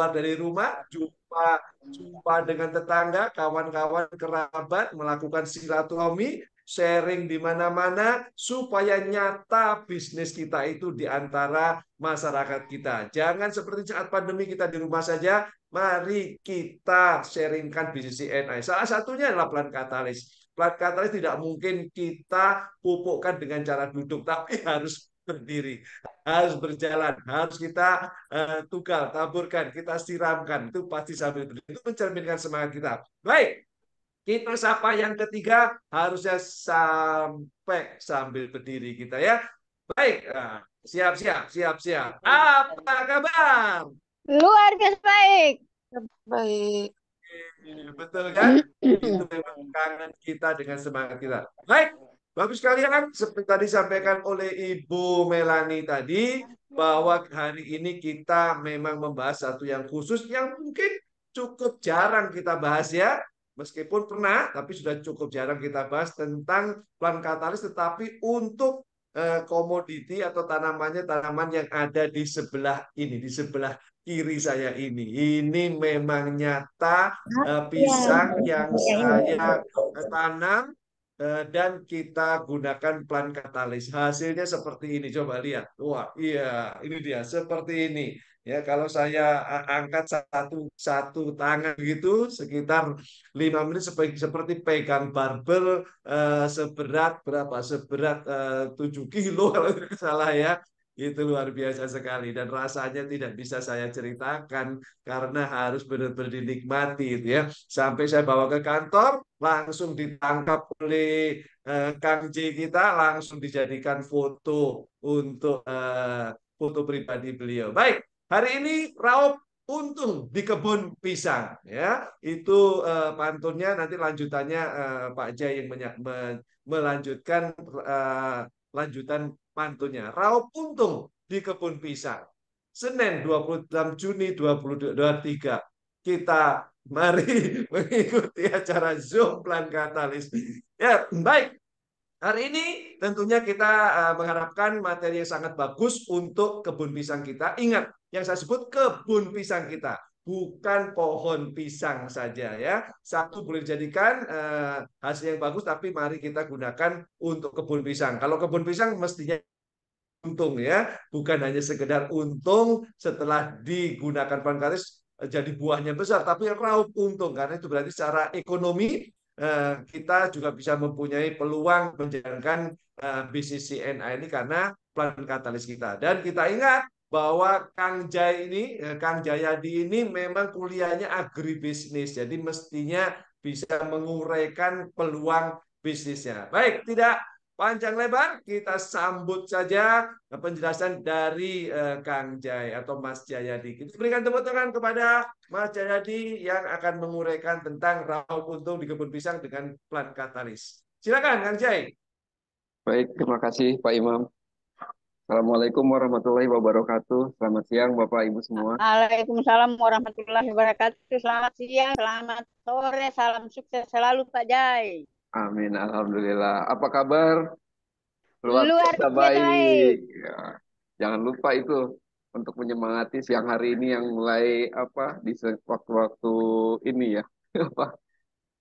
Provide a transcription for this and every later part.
dari rumah, jumpa dengan tetangga, kawan-kawan, kerabat, melakukan silaturahmi, sharing di mana-mana, supaya nyata bisnis kita itu di antara masyarakat kita. Jangan seperti saat pandemi kita di rumah saja, mari kita sharingkan bisnis CNI. Salah satunya adalah Plan Katalis. Plan Katalis tidak mungkin kita pupukkan dengan cara duduk, tapi harus berdiri, harus berjalan, harus kita tugal, taburkan, kita siramkan. Itu pasti sambil berdiri. Itu mencerminkan semangat kita. Baik, kita sapa yang ketiga, harusnya sampai sambil berdiri kita ya. Baik, siap, siap, siap, siap. Apa kabar? Luar biasa baik. Baik. Betul kan? Itu memang kangen kita dengan semangat kita. Baik, Bapak sekalian, seperti tadi disampaikan oleh Ibu Melani tadi, bahwa hari ini kita memang membahas satu yang khusus yang mungkin cukup jarang kita bahas ya. Meskipun pernah, tapi sudah cukup jarang kita bahas tentang Plan Katalis, tetapi untuk komoditi atau tanaman yang ada di sebelah ini, di sebelah kiri saya ini. Ini memang nyata Ya, pisang yang ya, saya tanam dan kita gunakan Plan Katalis. Hasilnya seperti ini. Coba lihat. Wah, iya, ini dia seperti ini. Ya, kalau saya angkat satu satu tangan gitu, sekitar 5 menit seperti pegang barbel seberat berapa? Seberat 7 kilo kalau tidak salah ya. Itu luar biasa sekali dan rasanya tidak bisa saya ceritakan karena harus benar-benar dinikmati itu ya. Sampai saya bawa ke kantor, langsung ditangkap oleh Kang J kita, langsung dijadikan foto untuk foto pribadi beliau. Baik, hari ini raup untung di kebun pisang ya. Itu pantunnya nanti lanjutannya Pak Jai yang melanjutkan lanjutan pantunnya. Raup untung di kebun pisang. Senin 26 Juni 2023 kita mari mengikuti acara Zoom Plan Katalis. Ya, baik. Hari ini tentunya kita mengharapkan materi yang sangat bagus untuk kebun pisang kita. Ingat, yang saya sebut kebun pisang kita, bukan pohon pisang saja ya. Satu boleh dijadikan hasil yang bagus, tapi mari kita gunakan untuk kebun pisang. Kalau kebun pisang mestinya untung ya, bukan hanya sekedar untung setelah digunakan pankaris jadi buahnya besar, tapi raup untung karena itu berarti secara ekonomi kita juga bisa mempunyai peluang menjalankan bisnis CNA ini karena plan katalis kita. Dan kita ingat bahwa Kang Jai ini, Kang Jayadi ini memang kuliahnya agribisnis, jadi mestinya bisa menguraikan peluang bisnisnya. Baik, tidak panjang lebar, kita sambut saja penjelasan dari Kang Jai atau Mas Jayadi. Kita berikan tepuk tangan kepada Mas Jayadi yang akan menguraikan tentang raup untung di kebun pisang dengan plan katalis. Silakan Kang Jai. Baik, terima kasih Pak Imam. Assalamualaikum warahmatullahi wabarakatuh. Selamat siang Bapak Ibu semua. Waalaikumsalam warahmatullahi wabarakatuh. Selamat siang, selamat sore, salam sukses selalu Pak Jai. Amin, Alhamdulillah. Apa kabar? Luar Luar biasa biasa baik. baik. Ya, jangan lupa itu untuk menyemangati siang hari ini yang mulai di waktu-waktu ini ya. Apa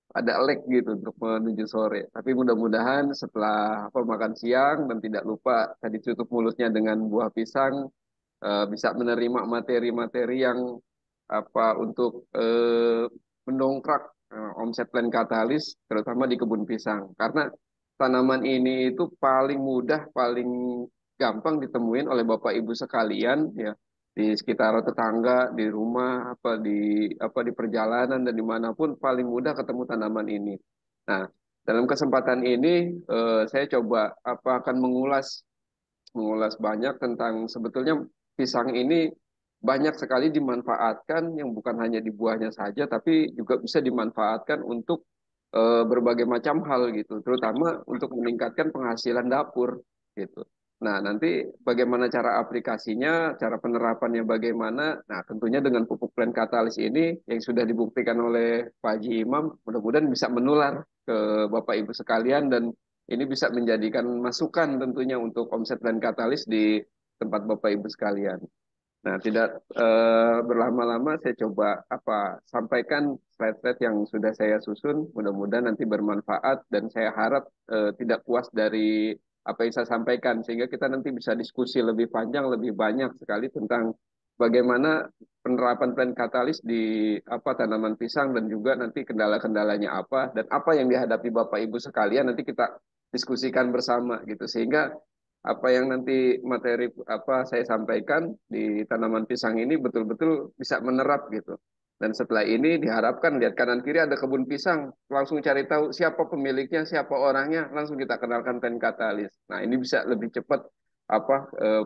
ada lag gitu untuk menuju sore. Tapi mudah-mudahan setelah makan siang dan tidak lupa tadi tutup mulutnya dengan buah pisang bisa menerima materi-materi yang untuk mendongkrak omset plan katalis terutama di kebun pisang karena tanaman ini itu paling mudah paling gampang ditemuin oleh Bapak Ibu sekalian ya di sekitar tetangga di rumah di perjalanan dan dimanapun paling mudah ketemu tanaman ini. Nah, dalam kesempatan ini saya coba akan mengulas mengulas banyak tentang sebetulnya pisang ini banyak sekali dimanfaatkan yang bukan hanya di buahnya saja tapi juga bisa dimanfaatkan untuk berbagai macam hal gitu, terutama untuk meningkatkan penghasilan dapur gitu. Nah, nanti bagaimana cara aplikasinya, cara penerapannya bagaimana? Nah, tentunya dengan pupuk plant katalis ini yang sudah dibuktikan oleh Pak Haji Imam, mudah-mudahan bisa menular ke Bapak Ibu sekalian dan ini bisa menjadikan masukan tentunya untuk omset dan katalis di tempat Bapak Ibu sekalian. Nah, tidak berlama-lama saya coba sampaikan slide-slide yang sudah saya susun. Mudah-mudahan nanti bermanfaat dan saya harap tidak puas dari apa yang saya sampaikan sehingga kita nanti bisa diskusi lebih panjang, lebih banyak sekali tentang bagaimana penerapan plan katalis di tanaman pisang dan juga nanti kendala-kendalanya apa dan apa yang dihadapi Bapak Ibu sekalian nanti kita diskusikan bersama gitu sehingga apa yang nanti materi saya sampaikan di tanaman pisang ini betul-betul bisa menerap gitu. Dan setelah ini diharapkan lihat kanan kiri ada kebun pisang, langsung cari tahu siapa pemiliknya, siapa orangnya, langsung kita kenalkan ten katalis. Nah, ini bisa lebih cepat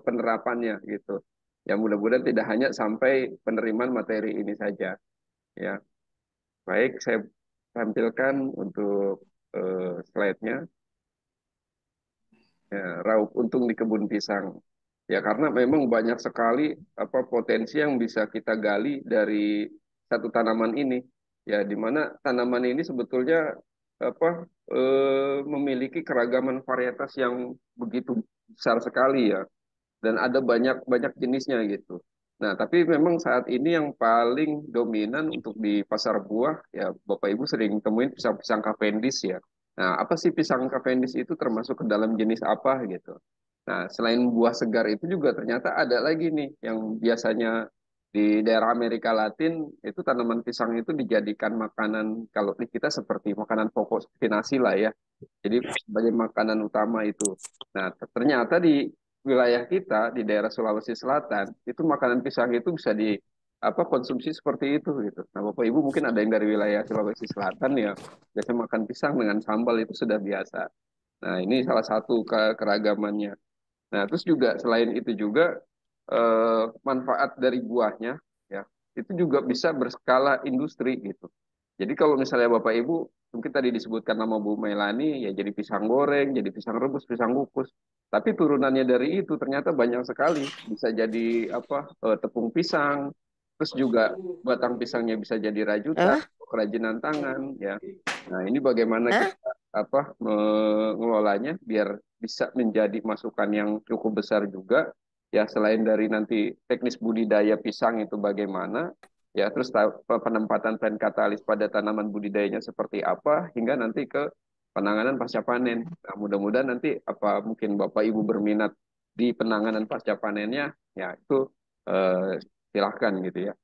penerapannya gitu. Ya mudah-mudahan tidak hanya sampai penerimaan materi ini saja. Ya, baik saya tampilkan untuk slide-nya. Ya, raup untung di kebun pisang. Ya karena memang banyak sekali potensi yang bisa kita gali dari satu tanaman ini. Ya di mana tanaman ini sebetulnya apa memiliki keragaman varietas yang begitu besar sekali ya dan ada banyak banyak jenisnya gitu. Nah, tapi memang saat ini yang paling dominan untuk di pasar buah ya Bapak Ibu sering temuin pisang-pisang Cavendish ya. Nah, apa sih pisang Cavendish itu termasuk ke dalam jenis apa gitu. Nah, selain buah segar itu juga ternyata ada lagi nih yang biasanya di daerah Amerika Latin itu tanaman pisang itu dijadikan makanan kalau di kita seperti makanan pokok seperti nasi lah ya. Jadi sebagai makanan utama itu. Nah, ternyata di wilayah kita di daerah Sulawesi Selatan itu makanan pisang itu bisa di konsumsi seperti itu gitu. Nah, Bapak Ibu mungkin ada yang dari wilayah Sulawesi Selatan ya, biasa makan pisang dengan sambal itu sudah biasa. Nah, ini salah satu keragamannya. Nah, terus juga selain itu juga manfaat dari buahnya ya itu juga bisa berskala industri gitu. Jadi kalau misalnya Bapak Ibu mungkin tadi disebutkan nama Bu Melani ya jadi pisang goreng, jadi pisang rebus, pisang kukus. Tapi turunannya dari itu ternyata banyak sekali. Bisa jadi tepung pisang, terus juga batang pisangnya bisa jadi rajutan, Apa? kerajinan tangan ya. Nah, ini bagaimana Hah? kita mengelolanya biar bisa menjadi masukan yang cukup besar juga. Ya, selain dari nanti teknis budidaya pisang itu bagaimana, ya terus penempatan plan katalis pada tanaman budidayanya seperti apa, hingga nanti ke penanganan pasca panen. Nah, mudah-mudahan nanti mungkin Bapak Ibu berminat di penanganan pasca panennya, ya itu eh, silahkan gitu ya.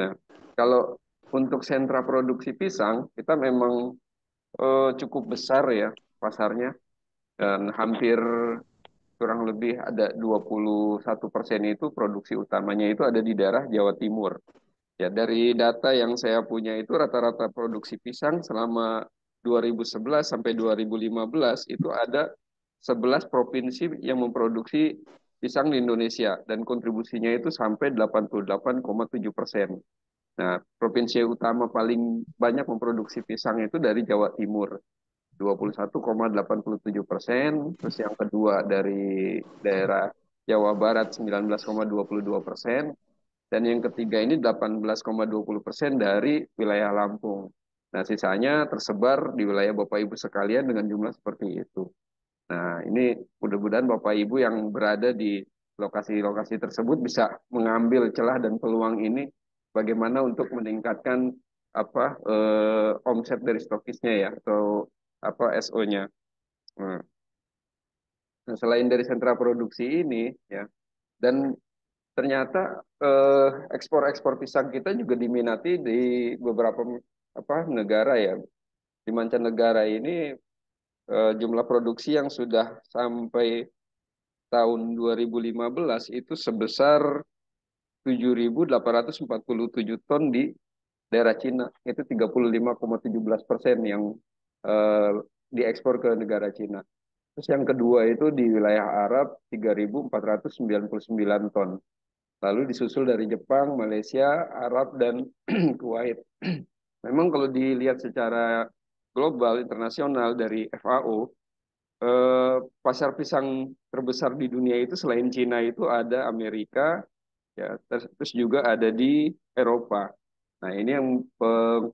Nah, kalau untuk sentra produksi pisang, kita memang cukup besar ya pasarnya dan hampir kurang lebih ada 21% itu produksi utamanya itu ada di daerah Jawa Timur. Ya, dari data yang saya punya itu rata-rata produksi pisang selama 2011 sampai 2015 itu ada 11 provinsi yang memproduksi pisang di Indonesia dan kontribusinya itu sampai 88,7%. Nah, provinsi utama paling banyak memproduksi pisang itu dari Jawa Timur, 21,87%. Terus yang kedua dari daerah Jawa Barat 19,22%. Dan yang ketiga ini 18,20% dari wilayah Lampung. Nah, sisanya tersebar di wilayah Bapak Ibu sekalian dengan jumlah seperti itu. Nah, ini mudah-mudahan Bapak Ibu yang berada di lokasi-lokasi tersebut bisa mengambil celah dan peluang ini bagaimana untuk meningkatkan omset dari stokisnya ya atau SO-nya. Nah, selain dari sentra produksi ini ya dan ternyata ekspor-ekspor pisang kita juga diminati di beberapa negara ya. Di mancanegara ini jumlah produksi yang sudah sampai tahun 2015 itu sebesar 7.847 ton di daerah Cina. Itu 35,17% yang eh, diekspor ke negara Cina. Terus yang kedua itu di wilayah Arab 3.499 ton. Lalu disusul dari Jepang, Malaysia, Arab, dan Kuwait. Memang kalau dilihat secara global, internasional dari FAO, pasar pisang terbesar di dunia itu selain Cina itu ada Amerika, ya, terus juga ada di Eropa. Nah, ini yang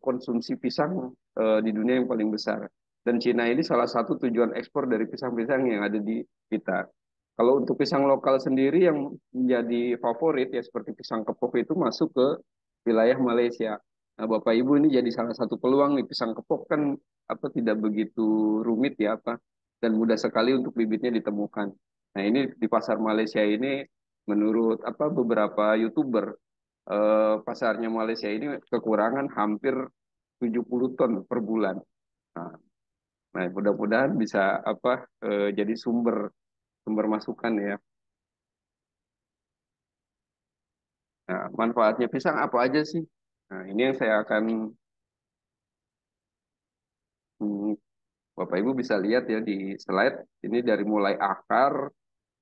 konsumsi pisang di dunia yang paling besar. Dan Cina ini salah satu tujuan ekspor dari pisang-pisang yang ada di kita. Kalau untuk pisang lokal sendiri yang menjadi favorit ya seperti pisang kepok itu masuk ke wilayah Malaysia. Nah, Bapak Ibu ini jadi salah satu peluang nih pisang kepok kan apa tidak begitu rumit ya apa dan mudah sekali untuk bibitnya ditemukan. Nah, ini di pasar Malaysia ini menurut apa beberapa YouTuber pasarnya Malaysia ini kekurangan hampir 70 ton per bulan. Nah, nah, mudah-mudahan bisa apa jadi sumber sumber masukan ya. Nah, manfaatnya pisang apa aja sih? Nah, ini yang saya akan hmm, Bapak Ibu bisa lihat ya di slide. Ini dari mulai akar,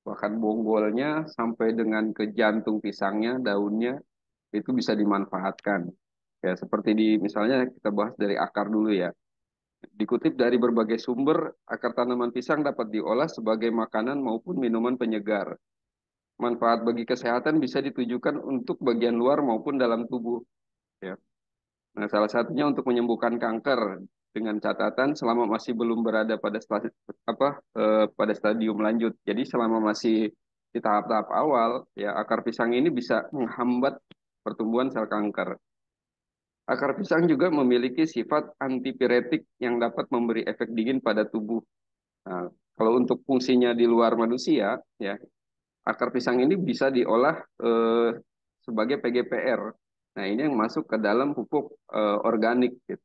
bahkan bonggolnya sampai dengan ke jantung pisangnya, daunnya itu bisa dimanfaatkan. Ya, seperti di misalnya kita bahas dari akar dulu ya. Dikutip dari berbagai sumber, akar tanaman pisang dapat diolah sebagai makanan maupun minuman penyegar. Manfaat bagi kesehatan bisa ditujukan untuk bagian luar maupun dalam tubuh. Ya. Nah, salah satunya untuk menyembuhkan kanker dengan catatan selama masih belum berada pada pada stadium lanjut. Jadi selama masih di tahap-tahap awal, ya akar pisang ini bisa menghambat pertumbuhan sel kanker. Akar pisang juga memiliki sifat antipiretik yang dapat memberi efek dingin pada tubuh. Nah, kalau untuk fungsinya di luar manusia, ya akar pisang ini bisa diolah sebagai PGPR. Nah, ini yang masuk ke dalam pupuk organik gitu.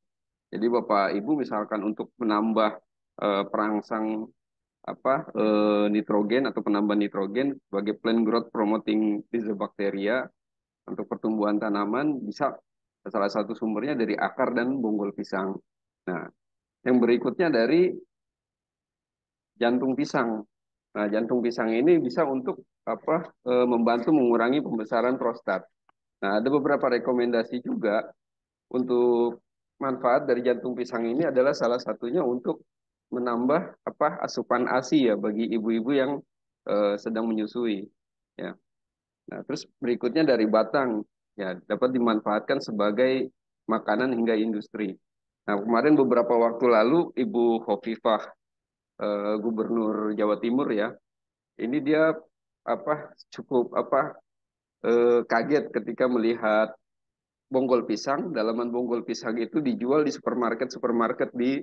Jadi Bapak Ibu misalkan untuk menambah perangsang nitrogen atau penambah nitrogen sebagai plant growth promoting Rhizobacteria untuk pertumbuhan tanaman bisa salah satu sumbernya dari akar dan bonggol pisang. Nah, yang berikutnya dari jantung pisang. Nah, jantung pisang ini bisa untuk membantu mengurangi pembesaran prostat. Nah, ada beberapa rekomendasi juga untuk manfaat dari jantung pisang ini adalah salah satunya untuk menambah asupan ASI ya bagi ibu-ibu yang sedang menyusui. Ya. Nah, terus berikutnya dari batang ya dapat dimanfaatkan sebagai makanan hingga industri. Nah, kemarin beberapa waktu lalu Ibu Hovifah Gubernur Jawa Timur ya, ini dia apa cukup kaget ketika melihat bonggol pisang, dalaman bonggol pisang itu dijual di supermarket di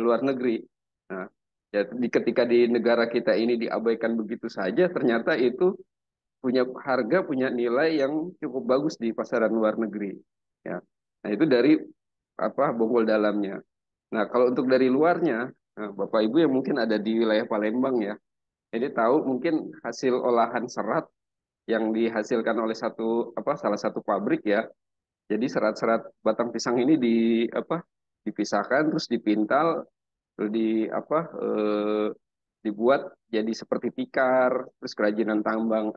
luar negeri. Nah, ya, ketika di negara kita ini diabaikan begitu saja, ternyata itu punya harga, punya nilai yang cukup bagus di pasaran luar negeri. Ya, nah itu dari bonggol dalamnya. Nah, kalau untuk dari luarnya, nah, Bapak Ibu yang mungkin ada di wilayah Palembang ya, jadi tahu mungkin hasil olahan serat yang dihasilkan oleh salah satu pabrik ya. Jadi serat-serat batang pisang ini dipisahkan terus dipintal terus dibuat jadi seperti tikar terus kerajinan tambang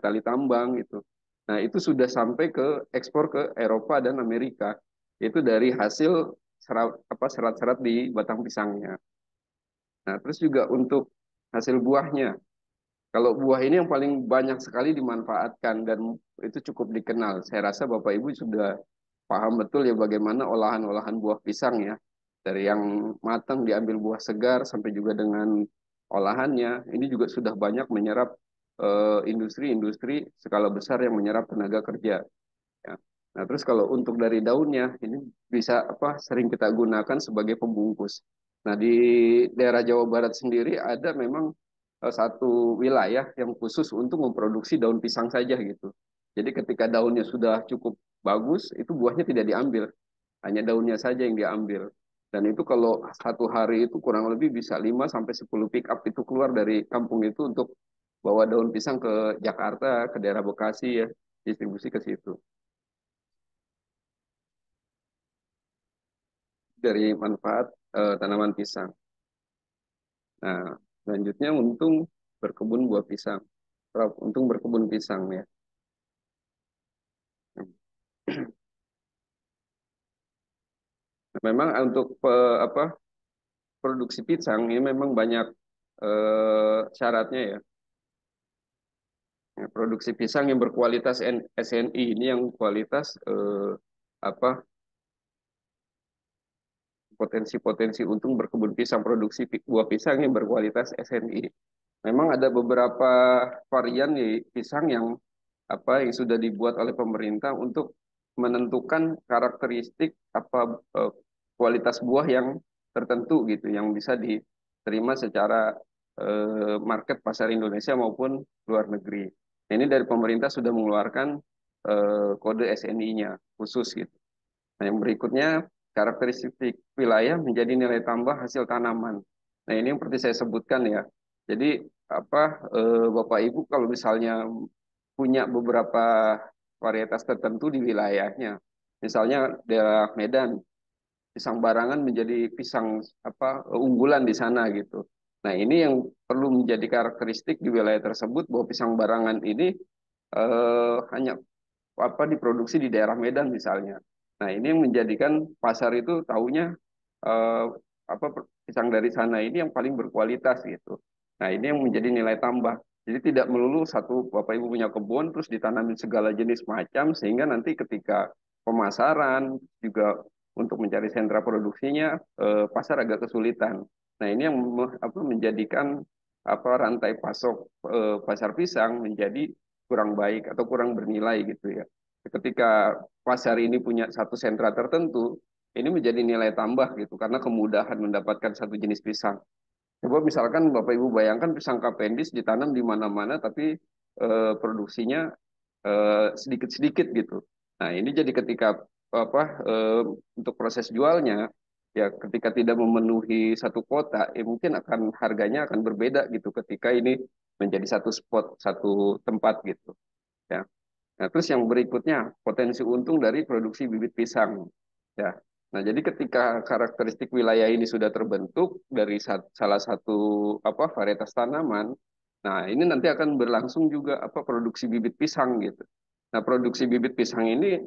tali tambang gitu. Nah, itu sudah sampai ke ekspor ke Eropa dan Amerika. Itu dari hasil serat-serat di batang pisangnya. Nah, terus juga untuk hasil buahnya. Kalau buah ini yang paling banyak sekali dimanfaatkan dan itu cukup dikenal. Saya rasa Bapak Ibu sudah paham betul ya bagaimana olahan-olahan buah pisang ya. Dari yang matang diambil buah segar sampai juga dengan olahannya. Ini juga sudah banyak menyerap industri-industri skala besar yang menyerap tenaga kerja. Ya. Nah, terus kalau untuk dari daunnya ini bisa sering kita gunakan sebagai pembungkus. Nah, di daerah Jawa Barat sendiri ada memang satu wilayah yang khusus untuk memproduksi daun pisang saja gitu. Jadi ketika daunnya sudah cukup bagus, itu buahnya tidak diambil, hanya daunnya saja yang diambil. Dan itu kalau satu hari itu kurang lebih bisa 5 sampai 10 pick up itu keluar dari kampung itu untuk bawa daun pisang ke Jakarta, ke daerah Bekasi ya, distribusi ke situ. Dari manfaat tanaman pisang. Nah, selanjutnya untung berkebun buah pisang. Untung berkebun pisang ya. Memang untuk produksi pisang ini memang banyak syaratnya ya. Ya, produksi pisang yang berkualitas SNI ini yang kualitas apa potensi-potensi untung berkebun pisang produksi buah pisang yang berkualitas SNI. Memang ada beberapa varian di pisang yang sudah dibuat oleh pemerintah untuk menentukan karakteristik kualitas buah yang tertentu gitu yang bisa diterima secara market pasar Indonesia maupun luar negeri. Nah, ini dari pemerintah sudah mengeluarkan kode SNI-nya khusus gitu. Nah, yang berikutnya karakteristik wilayah menjadi nilai tambah hasil tanaman. Nah, ini yang seperti saya sebutkan ya. Jadi Bapak Ibu kalau misalnya punya beberapa varietas tertentu di wilayahnya, misalnya daerah Medan, pisang barangan menjadi pisang unggulan di sana gitu. Nah, ini yang perlu menjadi karakteristik di wilayah tersebut bahwa pisang barangan ini hanya diproduksi di daerah Medan misalnya. Nah, ini yang menjadikan pasar itu taunya eh, pisang dari sana ini yang paling berkualitas gitu. Nah, ini yang menjadi nilai tambah. Jadi tidak melulu satu Bapak Ibu punya kebun terus ditanamin segala jenis macam sehingga nanti ketika pemasaran juga untuk mencari sentra produksinya pasar agak kesulitan. Nah, ini yang menjadikan rantai pasok pasar pisang menjadi kurang baik atau kurang bernilai gitu ya. Ketika pasar ini punya satu sentra tertentu, ini menjadi nilai tambah gitu karena kemudahan mendapatkan satu jenis pisang. Coba misalkan Bapak Ibu bayangkan pisang Cavendish ditanam di mana-mana tapi produksinya sedikit-sedikit gitu. Nah, ini jadi ketika untuk proses jualnya ya ketika tidak memenuhi satu kota, ya mungkin akan harganya akan berbeda gitu ketika ini menjadi satu spot, satu tempat gitu. Ya. Nah, terus yang berikutnya, potensi untung dari produksi bibit pisang. Ya. Nah, jadi ketika karakteristik wilayah ini sudah terbentuk dari salah satu varietas tanaman, nah ini nanti akan berlangsung juga produksi bibit pisang gitu. Nah, produksi bibit pisang ini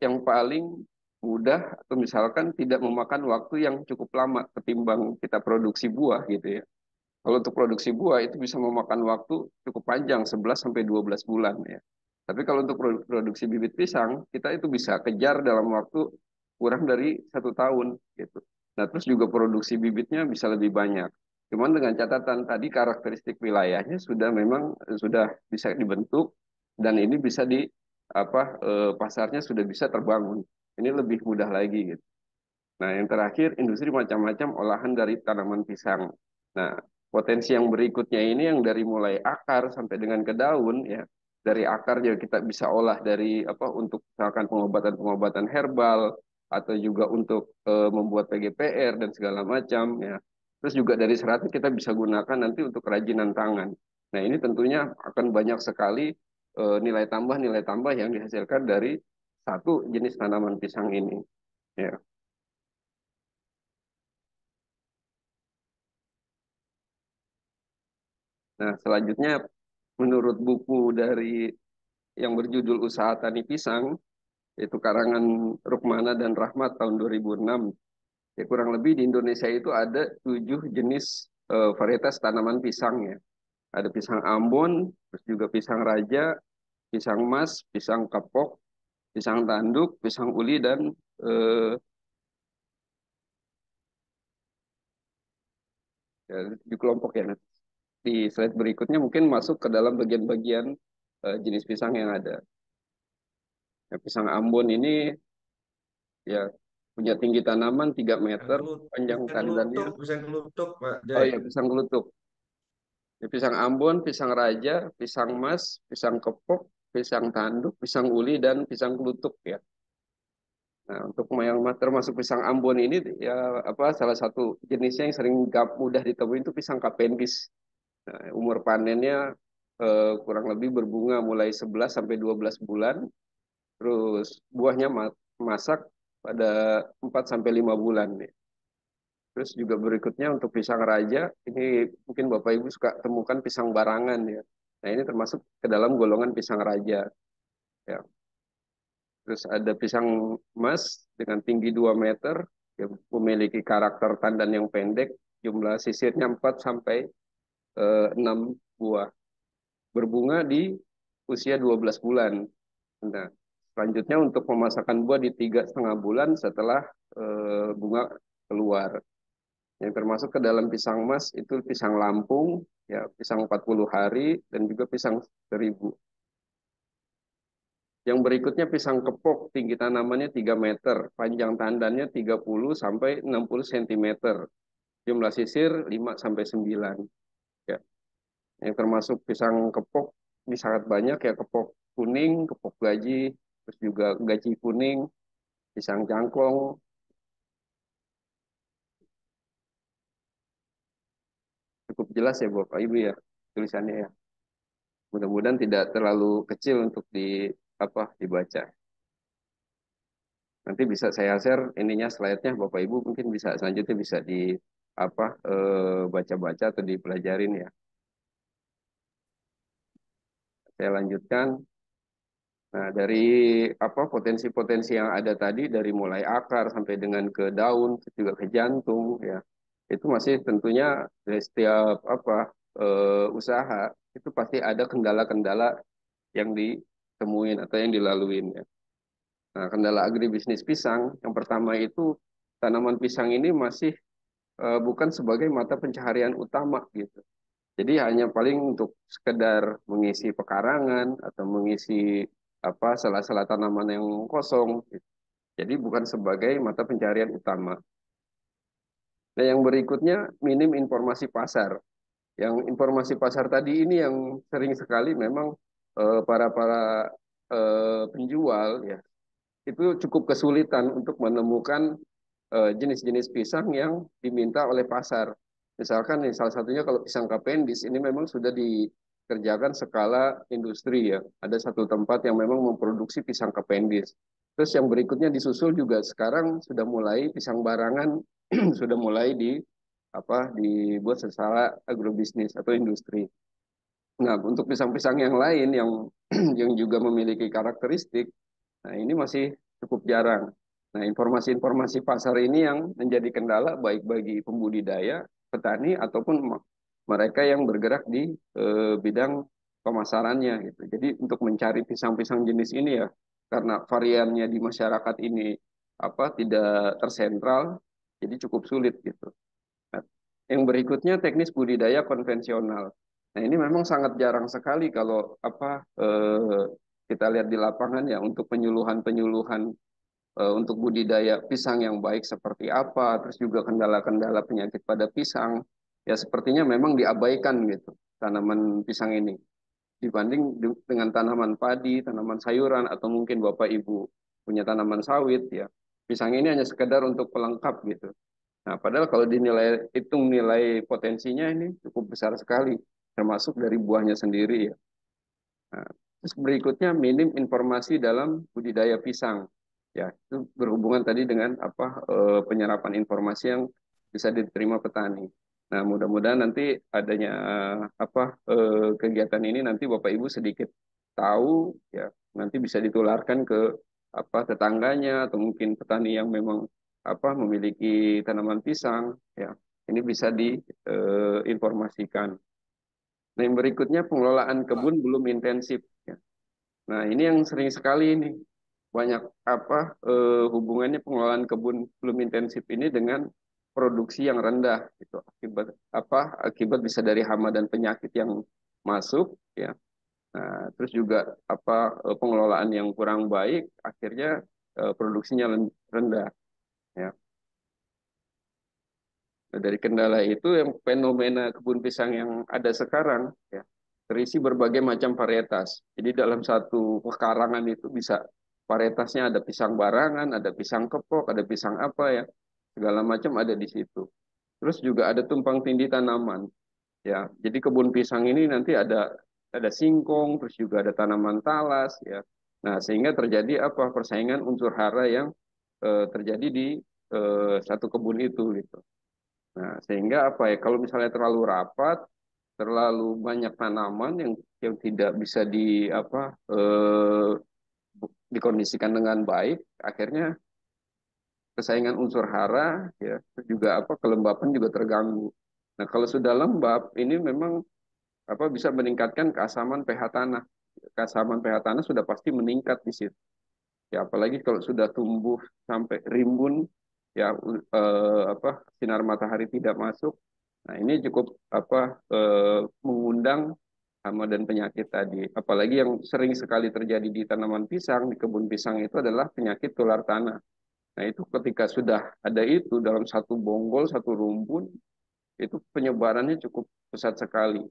yang paling mudah atau misalkan tidak memakan waktu yang cukup lama ketimbang kita produksi buah gitu ya. Kalau untuk produksi buah itu bisa memakan waktu cukup panjang 11 sampai 12 bulan ya. Tapi kalau untuk produksi bibit pisang, kita itu bisa kejar dalam waktu kurang dari 1 tahun gitu. Nah, terus juga produksi bibitnya bisa lebih banyak. Cuman dengan catatan tadi karakteristik wilayahnya sudah memang sudah bisa dibentuk dan ini bisa pasarnya sudah bisa terbangun. Ini lebih mudah lagi gitu. Nah, yang terakhir, industri macam-macam olahan dari tanaman pisang. Nah, potensi yang berikutnya ini yang dari mulai akar sampai dengan ke daun, ya. Dari akar juga kita bisa olah dari untuk misalkan pengobatan-pengobatan herbal atau juga untuk membuat PGPR dan segala macam, ya. Terus juga dari seratnya kita bisa gunakan nanti untuk kerajinan tangan. Nah, ini tentunya akan banyak sekali nilai tambah yang dihasilkan dari satu jenis tanaman pisang ini. Ya. Nah, selanjutnya menurut buku dari yang berjudul Usaha Tani Pisang, yaitu karangan Rukmana dan Rahmat tahun 2006, ya kurang lebih di Indonesia itu ada 7 jenis varietas tanaman pisang ya. Ada pisang Ambon, terus juga pisang Raja, pisang Mas, pisang Kapok, pisang Tanduk, pisang Uli, dan eh, ya, 7 kelompok ya. Nah, di slide berikutnya mungkin masuk ke dalam bagian-bagian jenis pisang yang ada. Ya, pisang Ambon ini ya punya tinggi tanaman 3 meter, panjang tandannya. Pisang kelutuk, Pak Oh Jai. iya, pisang gelutuk. Ya, pisang Ambon, pisang Raja, pisang Mas, pisang Kepok, pisang Tanduk, pisang Uli, dan pisang gelutuk ya. Nah, untuk yang termasuk pisang Ambon ini ya salah satu jenisnya yang sering mudah ditemui itu pisang Cavendish. Nah, umur panennya kurang lebih berbunga mulai 11 sampai 12 bulan. Terus buahnya masak pada 4 sampai 5 bulan. Terus juga berikutnya untuk pisang raja, ini mungkin Bapak Ibu suka temukan pisang barangan ya. Nah, ini termasuk ke dalam golongan pisang raja ya. Terus ada pisang emas dengan tinggi 2 meter, yang memiliki karakter tandan yang pendek, jumlah sisirnya 4 sampai 6 buah. Berbunga di usia 12 bulan. Nah, selanjutnya untuk pemasakan buah di 3,5 bulan setelah bunga keluar. Yang termasuk ke dalam pisang emas itu pisang Lampung, ya pisang 40 hari, dan juga pisang 1000. Yang berikutnya pisang kepok, tinggi tanamannya 3 meter, panjang tandannya 30 sampai 60 cm. Jumlah sisir 5 sampai 9. Ya. Yang termasuk pisang kepok ini sangat banyak ya, kepok kuning, kepok gaji, terus juga gaji kuning, pisang jangkong. Cukup jelas ya Bapak Ibu ya tulisannya ya. Mudah-mudahan tidak terlalu kecil untuk dibaca. Nanti bisa saya share ininya slide-nya, Bapak Ibu mungkin bisa selanjutnya bisa baca-baca atau dipelajarin ya. Saya lanjutkan. Nah, dari potensi-potensi yang ada tadi dari mulai akar sampai dengan ke daun, juga ke jantung ya. Itu masih tentunya dari setiap usaha itu pasti ada kendala-kendala yang ditemuin atau yang dilaluin ya. Nah, kendala agribisnis pisang yang pertama itu tanaman pisang ini masih bukan sebagai mata pencaharian utama gitu. Jadi hanya paling untuk sekedar mengisi pekarangan atau mengisi sela-sela tanaman yang kosong. Gitu. Jadi bukan sebagai mata pencaharian utama. Nah, yang berikutnya minim informasi pasar. Yang informasi pasar tadi ini yang sering sekali memang para penjual ya itu cukup kesulitan untuk menemukan jenis-jenis pisang yang diminta oleh pasar. Misalkan nih, salah satunya kalau pisang Cavendish ini memang sudah dikerjakan skala industri ya. Ada satu tempat yang memang memproduksi pisang Cavendish. Terus yang berikutnya disusul juga sekarang sudah mulai pisang barangan sudah mulai dibuat secara agrobisnis atau industri. Nah, untuk pisang-pisang yang lain yang yang juga memiliki karakteristik, nah ini masih cukup jarang. Nah, informasi-informasi pasar ini yang menjadi kendala baik bagi pembudidaya, petani ataupun mereka yang bergerak di bidang pemasarannya gitu. Jadi untuk mencari pisang-pisang jenis ini ya karena variannya di masyarakat ini tidak tersentral, jadi cukup sulit gitu. Nah, yang berikutnya teknis budidaya konvensional. Nah, ini memang sangat jarang sekali kalau kita lihat di lapangan ya untuk penyuluhan-penyuluhan untuk budidaya pisang yang baik seperti apa, terus juga kendala-kendala penyakit pada pisang, ya sepertinya memang diabaikan gitu tanaman pisang ini dibanding dengan tanaman padi, tanaman sayuran atau mungkin Bapak Ibu punya tanaman sawit ya. Pisang ini hanya sekedar untuk pelengkap gitu. Nah, padahal kalau dinilai hitung nilai potensinya ini cukup besar sekali, termasuk dari buahnya sendiri ya. Nah, terus berikutnya minim informasi dalam budidaya pisang. Ya, itu berhubungan tadi dengan penyerapan informasi yang bisa diterima petani. Nah, mudah-mudahan nanti adanya kegiatan ini nanti Bapak Ibu sedikit tahu ya, nanti bisa ditularkan ke tetangganya atau mungkin petani yang memang memiliki tanaman pisang ya. Ini bisa diinformasikan. Nah, yang berikutnya pengelolaan kebun belum intensif. Ya. Nah, ini yang sering sekali ini banyak hubungannya pengelolaan kebun belum intensif ini dengan produksi yang rendah gitu. Akibat bisa dari hama dan penyakit yang masuk ya. Nah, terus juga pengelolaan yang kurang baik akhirnya produksinya rendah ya. Nah, dari kendala itu yang fenomena kebun pisang yang ada sekarang ya terisi berbagai macam varietas. Jadi dalam satu pekarangan itu bisa varietasnya ada pisang barangan, ada pisang kepok, ada pisang apa ya, segala macam ada di situ. Terus juga ada tumpang tindih tanaman ya. Jadi kebun pisang ini nanti ada singkong, terus juga ada tanaman talas ya. Nah, sehingga terjadi persaingan unsur hara yang terjadi di satu kebun itu gitu. Nah, sehingga kalau misalnya terlalu rapat, terlalu banyak tanaman yang tidak bisa dikondisikan dengan baik, akhirnya persaingan unsur hara ya juga kelembapan juga terganggu. Nah, kalau sudah lembab ini memang bisa meningkatkan keasaman pH tanah. Keasaman pH tanah sudah pasti meningkat di situ. Ya, apalagi kalau sudah tumbuh sampai rimbun ya sinar matahari tidak masuk. Nah, ini cukup mengundang hama dan penyakit tadi. Apalagi yang sering sekali terjadi di tanaman pisang, di kebun pisang itu adalah penyakit tular tanah. Nah, itu ketika sudah ada itu dalam satu bonggol, satu rumpun, itu penyebarannya cukup pesat sekali.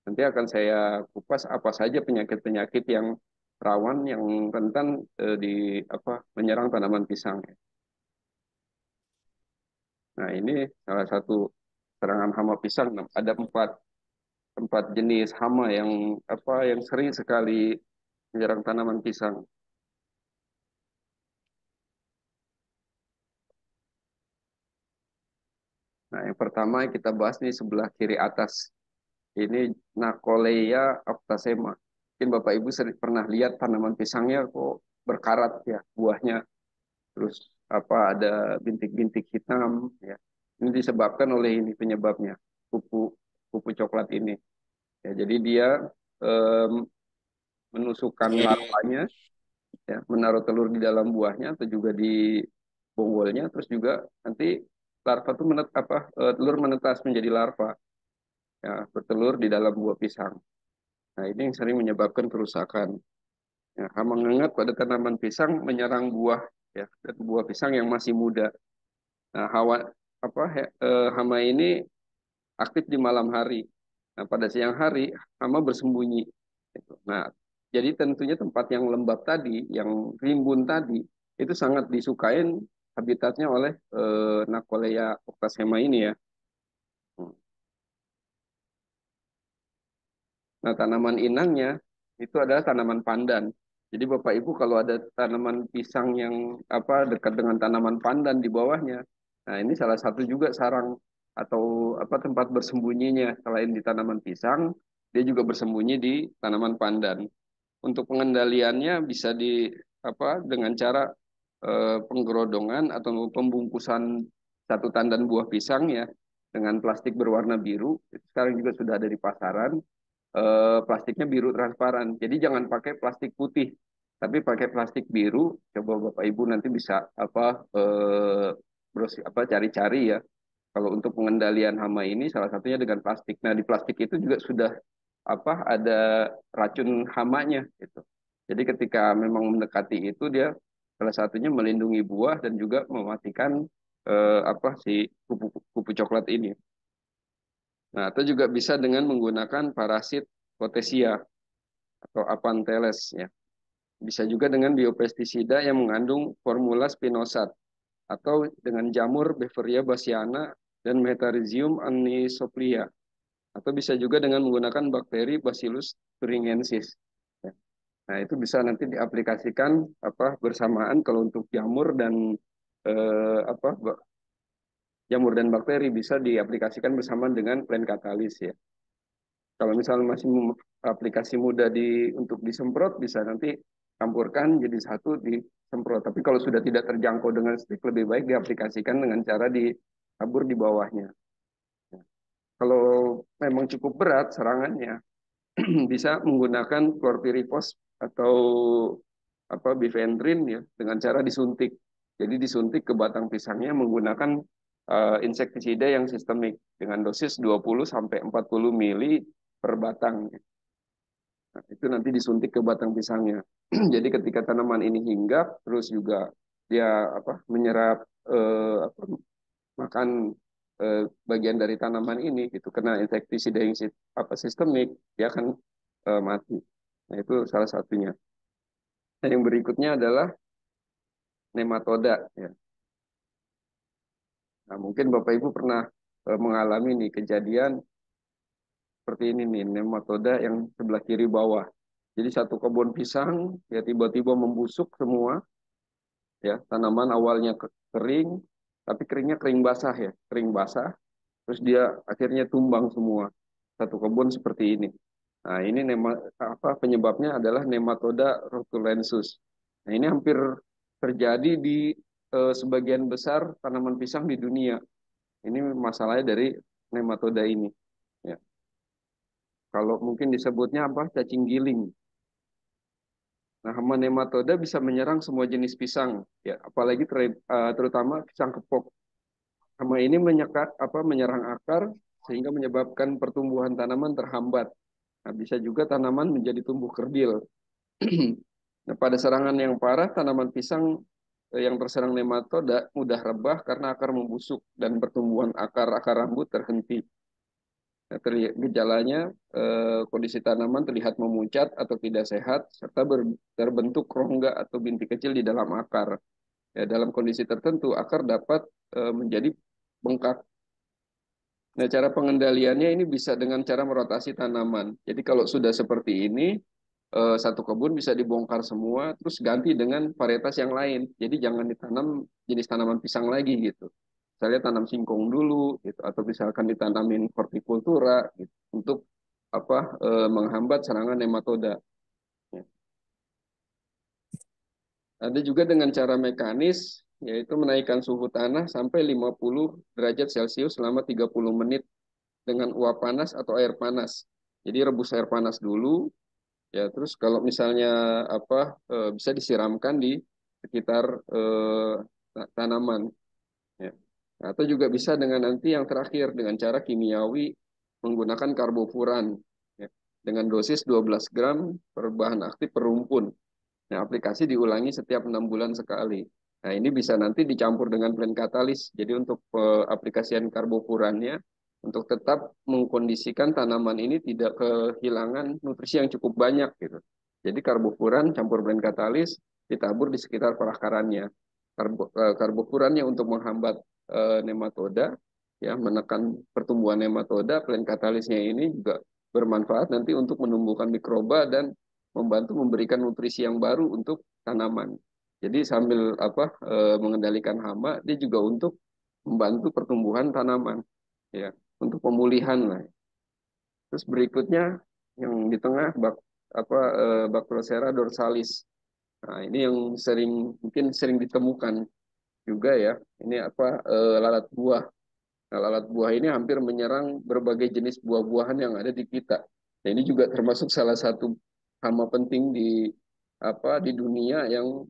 Nanti akan saya kupas apa saja penyakit-penyakit yang rawan, yang rentan di menyerang tanaman pisang. Nah, ini salah satu serangan hama pisang. Ada empat jenis hama yang sering sekali menyerang tanaman pisang. Nah, yang pertama kita bahas nih sebelah kiri atas. Ini Nacoleya aptasema. Mungkin Bapak Ibu pernah lihat tanaman pisangnya kok berkarat ya buahnya. Terus ada bintik-bintik hitam ya. Ini disebabkan oleh ini penyebabnya kupu kupu coklat ini. Ya, jadi dia em, menusukkan larvanya, ya, menaruh telur di dalam buahnya atau juga di bonggolnya, terus juga nanti larva itu telur menetas menjadi larva, ya, bertelur di dalam buah pisang. Nah, ini yang sering menyebabkan kerusakan. Ya, hama ngengat pada tanaman pisang menyerang buah, ya, dan buah pisang yang masih muda. Nah, hama ini aktif di malam hari. Nah, pada siang hari hama bersembunyi. Gitu. Nah, jadi tentunya tempat yang lembab tadi, yang rimbun tadi, itu sangat disukain habitatnya oleh Nacolea octasema ini ya. Nah, tanaman inangnya itu adalah tanaman pandan. Jadi Bapak Ibu kalau ada tanaman pisang yang dekat dengan tanaman pandan di bawahnya, nah ini salah satu juga sarang atau tempat bersembunyinya. Selain di tanaman pisang, dia juga bersembunyi di tanaman pandan. Untuk pengendaliannya bisa dengan cara penggerodongan atau pembungkusan satu tandan buah pisang ya dengan plastik berwarna biru. Sekarang juga sudah ada di pasaran. Plastiknya biru transparan. Jadi jangan pakai plastik putih, tapi pakai plastik biru. Coba Bapak Ibu nanti bisa cari-cari ya. Kalau untuk pengendalian hama ini salah satunya dengan plastik. Nah, di plastik itu juga sudah ada racun hamanya gitu. Jadi ketika memang mendekati itu dia salah satunya melindungi buah dan juga mematikan si kupu kupu coklat ini. Nah, atau juga bisa dengan menggunakan parasit potesia atau Apanteles ya. Bisa juga dengan biopestisida yang mengandung formula spinosad atau dengan jamur Beveria bassiana dan Metarhizium anisoplia, atau bisa juga dengan menggunakan bakteri Bacillus thuringiensis. Ya. Nah, itu bisa nanti diaplikasikan bersamaan kalau untuk eh, apa jamur dan bakteri bisa diaplikasikan bersama dengan plen katalis ya. Kalau misalnya masih aplikasi mudah untuk disemprot, bisa nanti campurkan jadi satu disemprot. Tapi kalau sudah tidak terjangkau dengan stick, lebih baik diaplikasikan dengan cara ditabur di bawahnya. Kalau memang cukup berat serangannya, bisa menggunakan chlorpyrifos atau bifenthrin ya dengan cara disuntik. Jadi disuntik ke batang pisangnya menggunakan insektisida yang sistemik dengan dosis 20 sampai 40 mili per batang. Nah, itu nanti disuntik ke batang pisangnya. Jadi ketika tanaman ini hinggap, terus juga dia menyerap makan bagian dari tanaman ini, itu kena insektisida yang sistemik, dia akan mati. Nah, itu salah satunya. Nah, yang berikutnya adalah nematoda. Ya. Nah, mungkin Bapak Ibu pernah mengalami nih kejadian seperti ini nih, nematoda yang sebelah kiri bawah. Jadi satu kebun pisang ya tiba-tiba membusuk semua, ya tanaman awalnya kering, tapi keringnya kering basah ya, kering basah, terus dia akhirnya tumbang semua. Satu kebun seperti ini. Nah, ini penyebabnya adalah nematoda rotulensis. Nah, ini hampir terjadi di sebagian besar tanaman pisang di dunia. Ini masalahnya dari nematoda ini. Ya. Kalau mungkin disebutnya cacing giling. Nah, hama nematoda bisa menyerang semua jenis pisang, ya, apalagi terutama pisang kepok. Hama ini menyerang akar sehingga menyebabkan pertumbuhan tanaman terhambat. Nah, bisa juga tanaman menjadi tumbuh kerdil. Nah, pada serangan yang parah, tanaman pisang yang terserang nematoda mudah rebah karena akar membusuk dan pertumbuhan akar-akar rambut terhenti. Nah, gejalanya, kondisi tanaman terlihat memucat atau tidak sehat, serta terbentuk rongga atau bintik kecil di dalam akar. Ya, dalam kondisi tertentu, akar dapat menjadi bengkak. Nah, cara pengendaliannya ini bisa dengan cara merotasi tanaman. Jadi kalau sudah seperti ini, satu kebun bisa dibongkar semua, terus ganti dengan varietas yang lain. Jadi jangan ditanam jenis tanaman pisang lagi gitu. Misalnya tanam singkong dulu, gitu, atau misalkan ditanamin hortikultura, gitu, untuk menghambat serangan nematoda. Ya. Ada juga dengan cara mekanis, yaitu menaikkan suhu tanah sampai 50 derajat Celcius selama 30 menit dengan uap panas atau air panas. Jadi rebus air panas dulu, ya, terus kalau misalnya bisa disiramkan di sekitar tanaman, ya. Atau juga bisa dengan nanti yang terakhir dengan cara kimiawi menggunakan karbofuran, ya, dengan dosis 12 gram per bahan aktif per rumpun. Nah, aplikasi diulangi setiap 6 bulan sekali. Nah, ini bisa nanti dicampur dengan blend katalis. Jadi untuk aplikasian karbofurannya, untuk tetap mengkondisikan tanaman ini tidak kehilangan nutrisi yang cukup banyak gitu. Jadi karbofuran campur blend katalis ditabur di sekitar perakarannya. Karbofurannya untuk menghambat nematoda, ya, menekan pertumbuhan nematoda. Blend katalisnya ini juga bermanfaat nanti untuk menumbuhkan mikroba dan membantu memberikan nutrisi yang baru untuk tanaman. Jadi sambil mengendalikan hama, dia juga untuk membantu pertumbuhan tanaman, ya, untuk pemulihan lah. Terus berikutnya yang di tengah Bactrocera dorsalis. Nah, ini yang mungkin sering ditemukan juga, ya. Ini lalat buah. Nah, lalat buah ini hampir menyerang berbagai jenis buah-buahan yang ada di kita. Nah, ini juga termasuk salah satu hama penting di dunia yang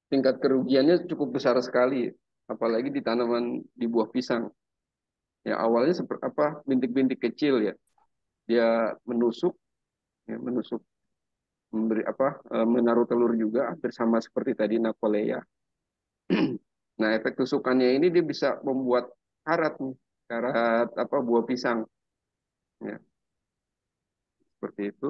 tingkat kerugiannya cukup besar sekali, apalagi di tanaman di buah pisang. Ya, awalnya seperti bintik-bintik kecil, ya. Dia menusuk, ya, menaruh telur juga hampir sama seperti tadi Nacolea. Nah, efek tusukannya ini dia bisa membuat karat nih, karat buah pisang, ya, seperti itu.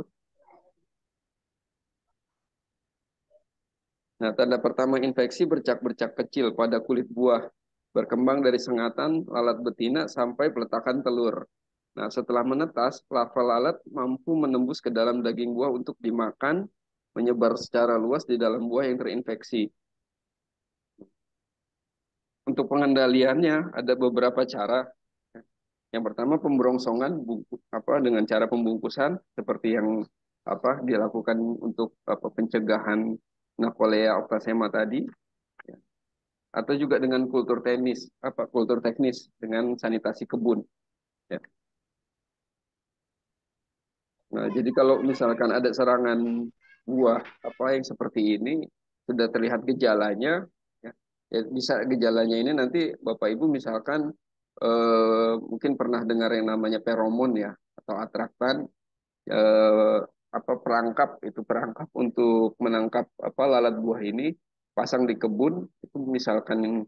Nah, tanda pertama infeksi bercak-bercak kecil pada kulit buah, berkembang dari sengatan lalat betina sampai peletakan telur. Nah, setelah menetas, larva lalat mampu menembus ke dalam daging buah untuk dimakan, menyebar secara luas di dalam buah yang terinfeksi. Untuk pengendaliannya ada beberapa cara. Yang pertama, pemberongsongan dengan cara pembungkusan seperti yang dilakukan untuk pencegahan Nacolea octasema tadi, ya. Atau juga dengan kultur teknis dengan sanitasi kebun, ya. Nah, jadi kalau misalkan ada serangan buah yang seperti ini, sudah terlihat gejalanya, ya, ya bisa gejalanya ini nanti Bapak Ibu misalkan mungkin pernah dengar yang namanya feromon, ya, atau atraktan, eh, perangkap untuk menangkap lalat buah ini pasang di kebun itu, misalkan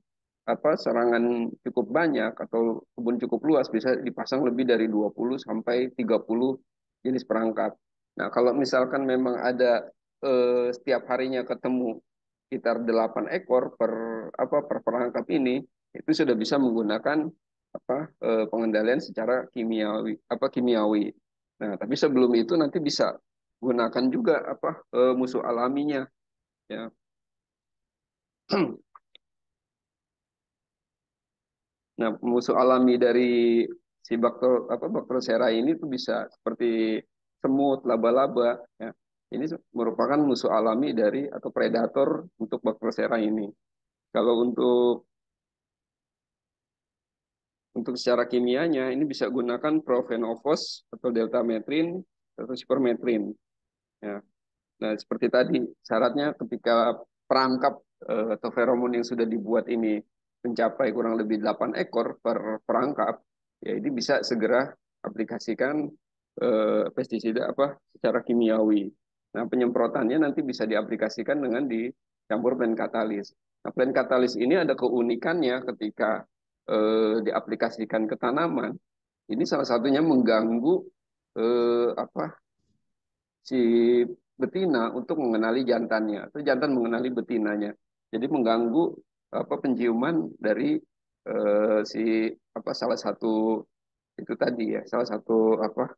serangan cukup banyak atau kebun cukup luas, bisa dipasang lebih dari 20 sampai 30 jenis perangkap. Nah, kalau misalkan memang ada setiap harinya ketemu sekitar 8 ekor per perangkap ini, itu sudah bisa menggunakan pengendalian secara kimiawi. Nah, tapi sebelum itu nanti bisa gunakan juga musuh alaminya, ya. Nah, musuh alami dari si Bactrocera ini tuh bisa seperti semut, laba-laba, ya. Ini merupakan musuh alami dari atau predator untuk Bactrocera ini. Kalau untuk secara kimianya ini bisa gunakan profenovos atau deltametrin atau sipermetrin, ya. Nah, seperti tadi, syaratnya ketika perangkap atau feromon yang sudah dibuat ini mencapai kurang lebih 8 ekor per perangkap, ya ini bisa segera aplikasikan pestisida apa secara kimiawi. Nah, penyemprotannya nanti bisa diaplikasikan dengan dicampur plen katalis. Nah, plen katalis ini ada keunikannya ketika diaplikasikan ke tanaman. Ini salah satunya mengganggu apa si betina untuk mengenali jantannya atau jantan mengenali betinanya. Jadi mengganggu apa penciuman dari si apa salah satu itu tadi ya, salah satu apa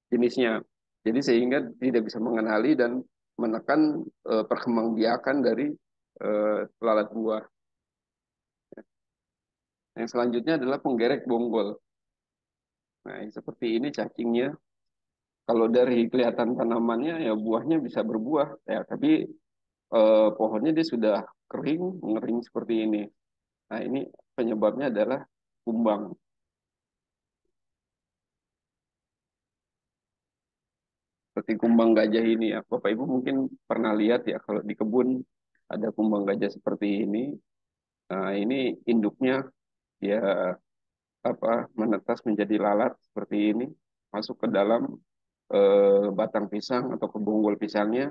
jenisnya. Jadi sehingga tidak bisa mengenali dan menekan perkembangbiakan dari lalat buah. Yang selanjutnya adalah penggerek bonggol. Nah, seperti ini cacingnya. Kalau dari kelihatan tanamannya ya buahnya bisa berbuah ya, tapi pohonnya dia sudah kering, mengering seperti ini. Nah, ini penyebabnya adalah kumbang. Seperti kumbang gajah ini ya. Bapak Ibu mungkin pernah lihat ya kalau di kebun ada kumbang gajah seperti ini. Nah, ini induknya dia apa menetas menjadi lalat seperti ini, masuk ke dalam batang pisang atau ke bonggol pisangnya,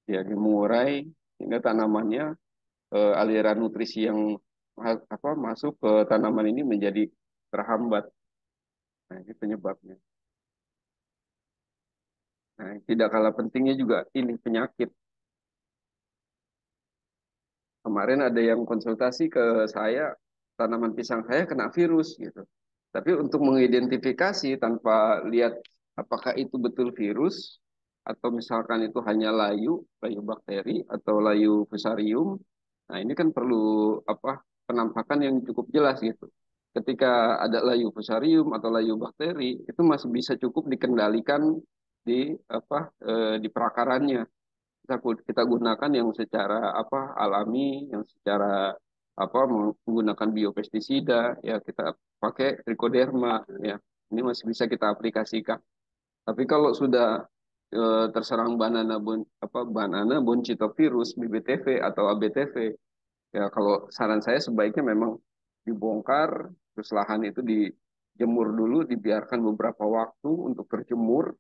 dia dimurai hingga tanamannya aliran nutrisi yang apa masuk ke tanaman ini menjadi terhambat. Nah, ini penyebabnya. Nah, tidak kalah pentingnya juga ini penyakit. Kemarin ada yang konsultasi ke saya, tanaman pisang saya kena virus gitu. Tapi untuk mengidentifikasi tanpa lihat apakah itu betul virus atau misalkan itu hanya layu, layu bakteri atau layu fusarium, nah ini kan perlu apa penampakan yang cukup jelas gitu. Ketika ada layu fusarium atau layu bakteri, itu masih bisa cukup dikendalikan di apa di perakarannya. Kita gunakan yang secara apa alami, yang secara apa menggunakan biopestisida, ya kita pakai trichoderma, ya ini masih bisa kita aplikasikan. Tapi kalau sudah terserang banana boncitovirus BBTV atau ABTV, ya kalau saran saya sebaiknya memang dibongkar, terus lahan itu dijemur dulu, dibiarkan beberapa waktu untuk terjemur,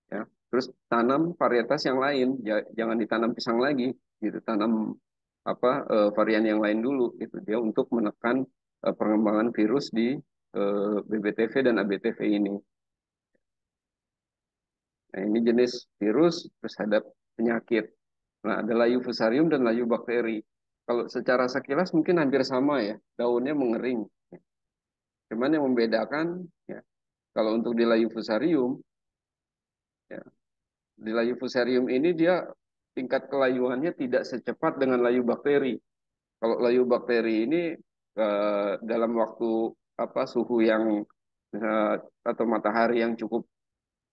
ya terus tanam varietas yang lain, jangan ditanam pisang lagi gitu, tanam apa varian yang lain dulu gitu dia untuk menekan pengembangan virus di BBTV dan ABTV ini. Nah, ini jenis virus terus ada penyakit. Nah, ada layu fusarium dan layu bakteri. Kalau secara sekilas mungkin hampir sama ya, daunnya mengering, cuman yang membedakan ya kalau untuk di layu fusarium ya, di layu fusarium ini dia tingkat kelayuannya tidak secepat dengan layu bakteri. Kalau layu bakteri ini dalam waktu apa suhu yang eh, atau matahari yang cukup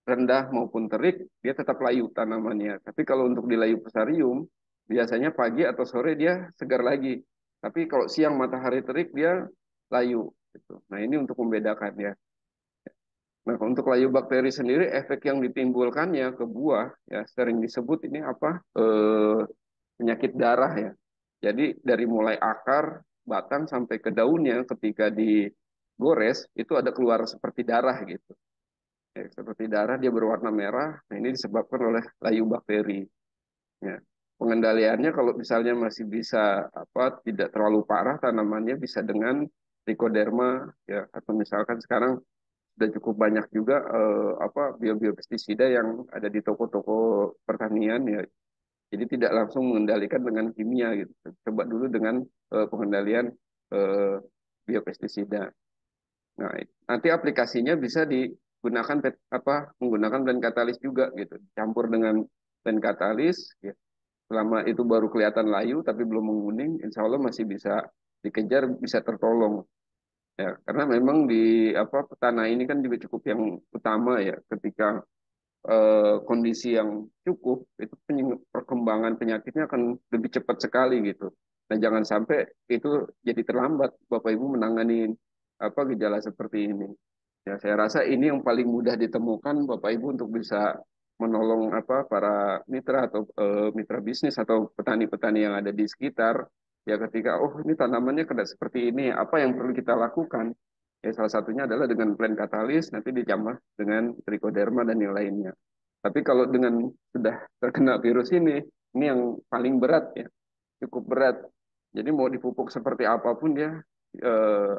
rendah maupun terik, dia tetap layu tanamannya. Tapi kalau untuk di layu fusarium, biasanya pagi atau sore dia segar lagi. Tapi kalau siang matahari terik dia layu. Gitu. Nah ini untuk membedakan ya. Nah, untuk layu bakteri sendiri, efek yang ditimbulkannya ke buah, ya sering disebut ini apa? Penyakit darah ya. Jadi dari mulai akar, batang sampai ke daunnya, ketika digores itu ada keluar seperti darah gitu. Ya, seperti darah dia berwarna merah. Nah, ini disebabkan oleh layu bakteri. Ya. Pengendaliannya kalau misalnya masih bisa apa tidak terlalu parah tanamannya bisa dengan trichoderma ya atau misalkan sekarang sudah cukup banyak juga apa biopestisida yang ada di toko-toko pertanian ya. Jadi tidak langsung mengendalikan dengan kimia gitu. Coba dulu dengan pengendalian eh, biopestisida. Nah, nanti aplikasinya bisa digunakan menggunakan blend katalis juga gitu. Campur dengan blend katalis ya. Selama itu baru kelihatan layu tapi belum menguning, insya Allah masih bisa dikejar, bisa tertolong. Ya, karena memang di apa tanah ini kan juga cukup yang utama ya ketika kondisi yang cukup itu perkembangan penyakitnya akan lebih cepat sekali gitu. Nah, jangan sampai itu jadi terlambat Bapak Ibu menangani apa gejala seperti ini. Ya, saya rasa ini yang paling mudah ditemukan Bapak Ibu untuk bisa menolong apa para mitra atau mitra bisnis atau petani-petani yang ada di sekitar. Ya ketika oh ini tanamannya kena seperti ini, apa yang perlu kita lakukan? Ya salah satunya adalah dengan plant katalis nanti ditambah dengan trichoderma dan yang lainnya. Tapi kalau dengan sudah terkena virus ini yang paling berat ya, cukup berat. Jadi mau dipupuk seperti apapun dia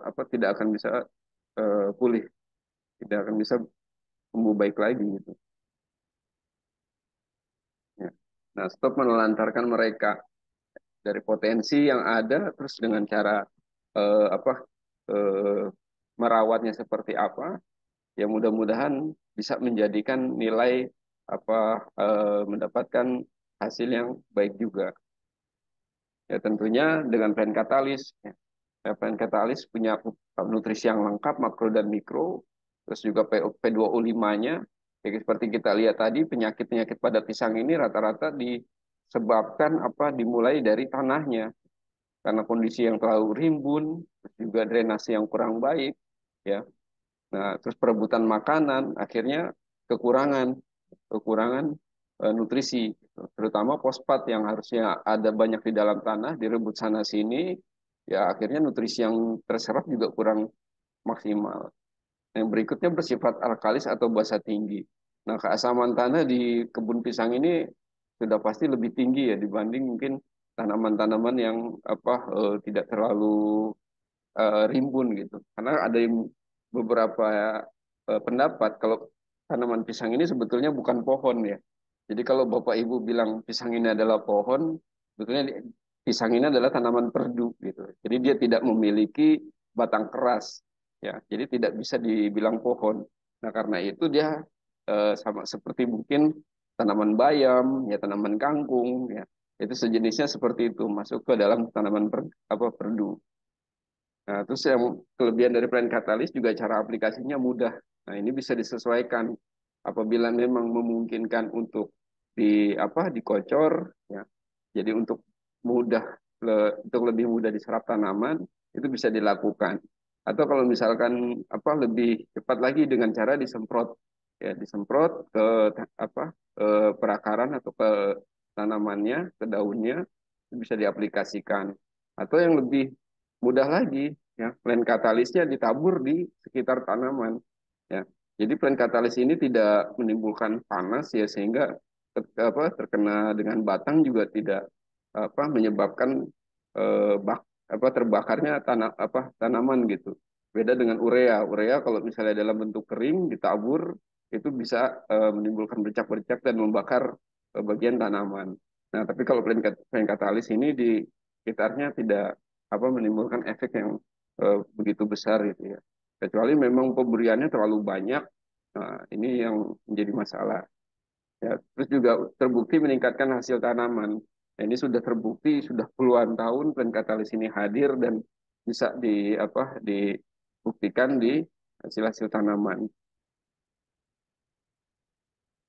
apa tidak akan bisa pulih, tidak akan bisa tumbuh baik lagi gitu. Ya. Nah, stop menelantarkan mereka dari potensi yang ada, terus dengan cara apa eh, merawatnya seperti apa, ya mudah-mudahan bisa menjadikan nilai apa mendapatkan hasil yang baik juga. Ya tentunya dengan plan katalis. Ya. Plan katalis punya nutrisi yang lengkap, makro dan mikro, terus juga P2O5-nya. Ya, seperti kita lihat tadi, penyakit-penyakit pada pisang ini rata-rata disebabkan apa dimulai dari tanahnya karena kondisi yang terlalu rimbun, terus juga drainase yang kurang baik, ya. Nah, terus perebutan makanan akhirnya kekurangan kekurangan nutrisi, terutama fosfat yang harusnya ada banyak di dalam tanah direbut sana sini, ya akhirnya nutrisi yang terserap juga kurang maksimal. Yang berikutnya bersifat alkalis atau basa tinggi. Nah, keasaman tanah di kebun pisang ini sudah pasti lebih tinggi ya dibanding mungkin tanaman-tanaman yang apa tidak terlalu rimbun gitu. Karena ada beberapa pendapat kalau tanaman pisang ini sebetulnya bukan pohon ya. Jadi kalau Bapak Ibu bilang pisang ini adalah pohon, sebetulnya pisang ini adalah tanaman perdu gitu. Jadi dia tidak memiliki batang keras ya. Jadi tidak bisa dibilang pohon. Nah, karena itu dia sama seperti mungkin tanaman bayam, ya tanaman kangkung ya. Itu sejenisnya seperti itu masuk ke dalam tanaman apa perdu. Nah, terus yang kelebihan dari plan katalis juga cara aplikasinya mudah. Nah, ini bisa disesuaikan apabila memang memungkinkan untuk dikocor ya. Jadi untuk mudah untuk lebih mudah diserap tanaman itu bisa dilakukan. Atau kalau misalkan lebih cepat lagi dengan cara disemprot ya, disemprot ke apa perakaran atau ke tanamannya, ke daunnya itu bisa diaplikasikan. Atau yang lebih mudah lagi ya, plant katalisnya ditabur di sekitar tanaman ya. Jadi plant katalis ini tidak menimbulkan panas ya sehingga terkena dengan batang juga tidak menyebabkan terbakarnya tanaman gitu. Beda dengan urea. Urea kalau misalnya dalam bentuk kering ditabur itu bisa menimbulkan bercak-bercak dan membakar bagian tanaman. Nah, tapi kalau plant katalis ini di sekitarnya tidak menimbulkan efek yang begitu besar gitu ya. Kecuali memang pemberiannya terlalu banyak. Nah, ini yang menjadi masalah. Ya, terus juga terbukti meningkatkan hasil tanaman. Nah, ini sudah terbukti sudah puluhan tahun plant katalis ini hadir dan bisa dibuktikan di hasil-hasil tanaman.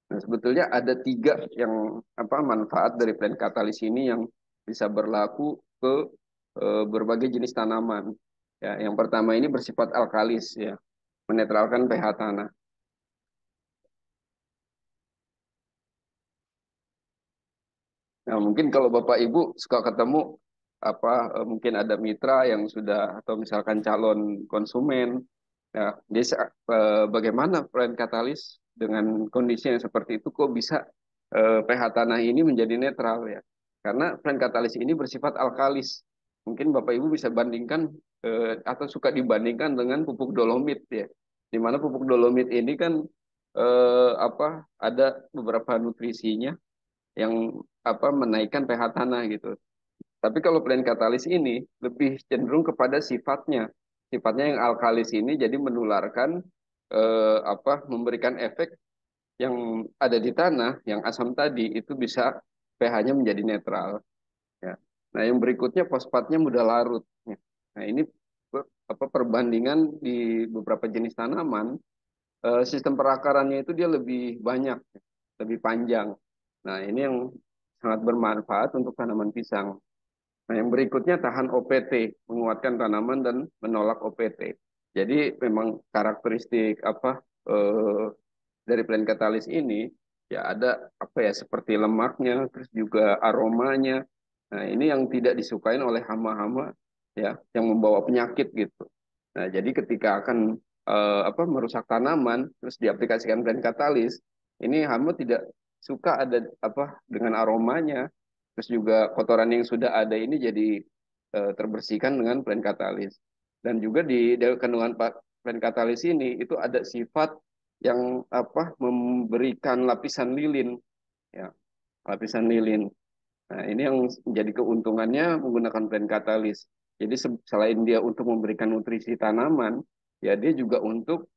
Nah, sebetulnya ada tiga yang manfaat dari plant katalis ini yang bisa berlaku ke berbagai jenis tanaman. Ya, yang pertama ini bersifat alkalis ya, menetralkan pH tanah. Nah, mungkin kalau Bapak Ibu suka ketemu mungkin ada mitra yang sudah atau misalkan calon konsumen, ya, bagaimana plant katalis dengan kondisi yang seperti itu kok bisa pH tanah ini menjadi netral ya? Karena plant katalis ini bersifat alkalis. Mungkin Bapak Ibu bisa bandingkan atau suka dibandingkan dengan pupuk dolomit ya. Di mana pupuk dolomit ini kan ada beberapa nutrisinya yang menaikkan pH tanah gitu. Tapi kalau plant katalis ini lebih cenderung kepada sifatnya. Sifatnya yang alkalis ini jadi menularkan memberikan efek yang ada di tanah yang asam tadi itu bisa pH-nya menjadi netral ya. Nah, yang berikutnya fosfatnya mudah larut ya. Nah, ini perbandingan di beberapa jenis tanaman sistem perakarannya itu dia lebih banyak, lebih panjang. Nah, ini yang sangat bermanfaat untuk tanaman pisang. Nah, yang berikutnya tahan OPT, menguatkan tanaman dan menolak OPT. Jadi memang karakteristik eh, dari plant katalis ini ya ada apa ya seperti lemaknya, terus juga aromanya. Nah, ini yang tidak disukain oleh hama-hama ya yang membawa penyakit gitu. Nah, jadi ketika akan apa merusak tanaman terus diaplikasikan plant katalis, ini hama tidak suka ada apa dengan aromanya. Terus juga kotoran yang sudah ada ini jadi terbersihkan dengan plant katalis. Dan juga di kandungan plant katalis ini itu ada sifat yang apa memberikan lapisan lilin ya, lapisan lilin. Nah, ini yang menjadi keuntungannya menggunakan plant katalis. Jadi selain dia untuk memberikan nutrisi tanaman, ya dia juga untuk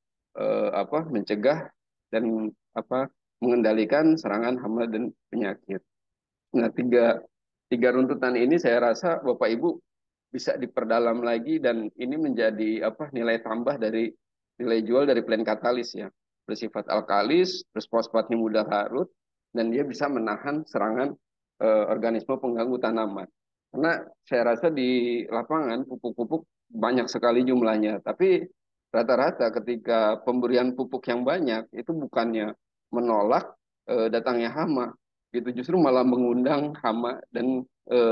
apa mencegah dan apa mengendalikan serangan hama dan penyakit. Nah, tiga runtutan ini saya rasa Bapak Ibu bisa diperdalam lagi dan ini menjadi apa nilai tambah dari nilai jual dari plant katalis ya. Bersifat alkalis, terus fosfatnya mudah larut dan dia bisa menahan serangan organisme pengganggu tanaman. Karena saya rasa di lapangan pupuk-pupuk banyak sekali jumlahnya, tapi rata-rata ketika pemberian pupuk yang banyak itu bukannya menolak datangnya hama, itu justru malah mengundang hama dan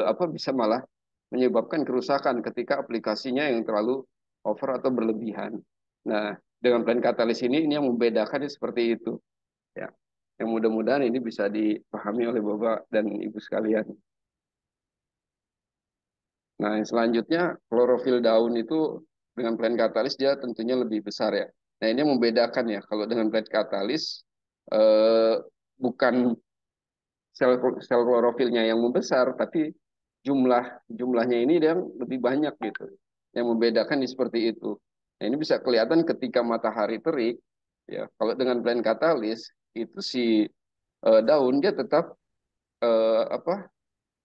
apa bisa malah menyebabkan kerusakan ketika aplikasinya yang terlalu over atau berlebihan. Nah, dengan plant katalis ini yang membedakan seperti itu. Ya, yang mudah-mudahan ini bisa dipahami oleh Bapak dan Ibu sekalian. Nah, yang selanjutnya klorofil daun itu dengan plant katalis dia tentunya lebih besar ya. Nah, ini yang membedakan ya. Kalau dengan plant katalis eh, bukan sel sel klorofilnya yang membesar, tapi jumlahnya ini yang lebih banyak gitu. Yang membedakan di seperti itu. Nah, ini bisa kelihatan ketika matahari terik ya. Kalau dengan plant katalis itu si daun dia tetap apa?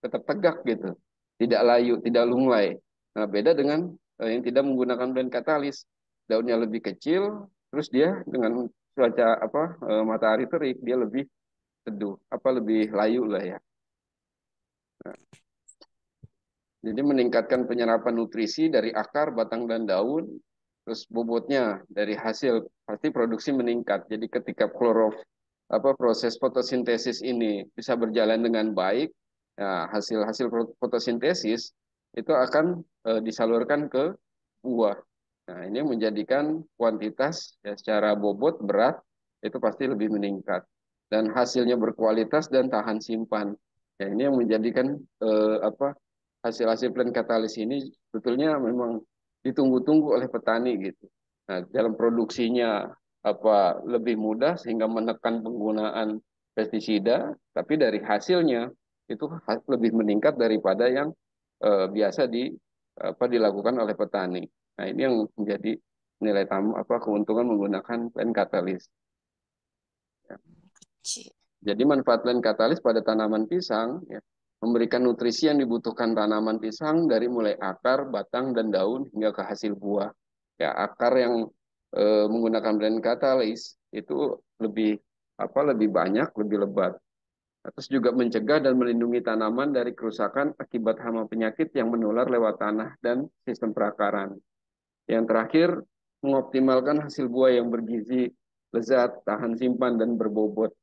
Tetap tegak gitu. Tidak layu, tidak lunglai. Nah, beda dengan yang tidak menggunakan plant katalis. Daunnya lebih kecil, terus dia dengan cuaca apa matahari terik dia lebih teduh, apa lebih layu lah ya. Jadi meningkatkan penyerapan nutrisi dari akar, batang, dan daun, terus bobotnya dari hasil pasti produksi meningkat. Jadi ketika apa proses fotosintesis ini bisa berjalan dengan baik, ya, hasil-hasil fotosintesis itu akan disalurkan ke buah. Nah, ini menjadikan kuantitas ya, secara bobot berat itu pasti lebih meningkat dan hasilnya berkualitas dan tahan simpan. Ya, ini yang menjadikan apa hasil-hasil plant katalis ini sebetulnya memang ditunggu-tunggu oleh petani gitu. Nah, dalam produksinya apa lebih mudah sehingga menekan penggunaan pestisida, tapi dari hasilnya itu lebih meningkat daripada yang biasa apa dilakukan oleh petani. Nah, ini yang menjadi nilai tambah apa keuntungan menggunakan plant katalis. Ya. Jadi manfaat plant katalis pada tanaman pisang ya, memberikan nutrisi yang dibutuhkan tanaman pisang dari mulai akar, batang, dan daun hingga ke hasil buah. Ya, akar yang menggunakan plant katalis itu lebih apa lebih banyak, lebih lebat. Terus juga mencegah dan melindungi tanaman dari kerusakan akibat hama penyakit yang menular lewat tanah dan sistem perakaran. Yang terakhir, mengoptimalkan hasil buah yang bergizi, lezat, tahan simpan, dan berbobot.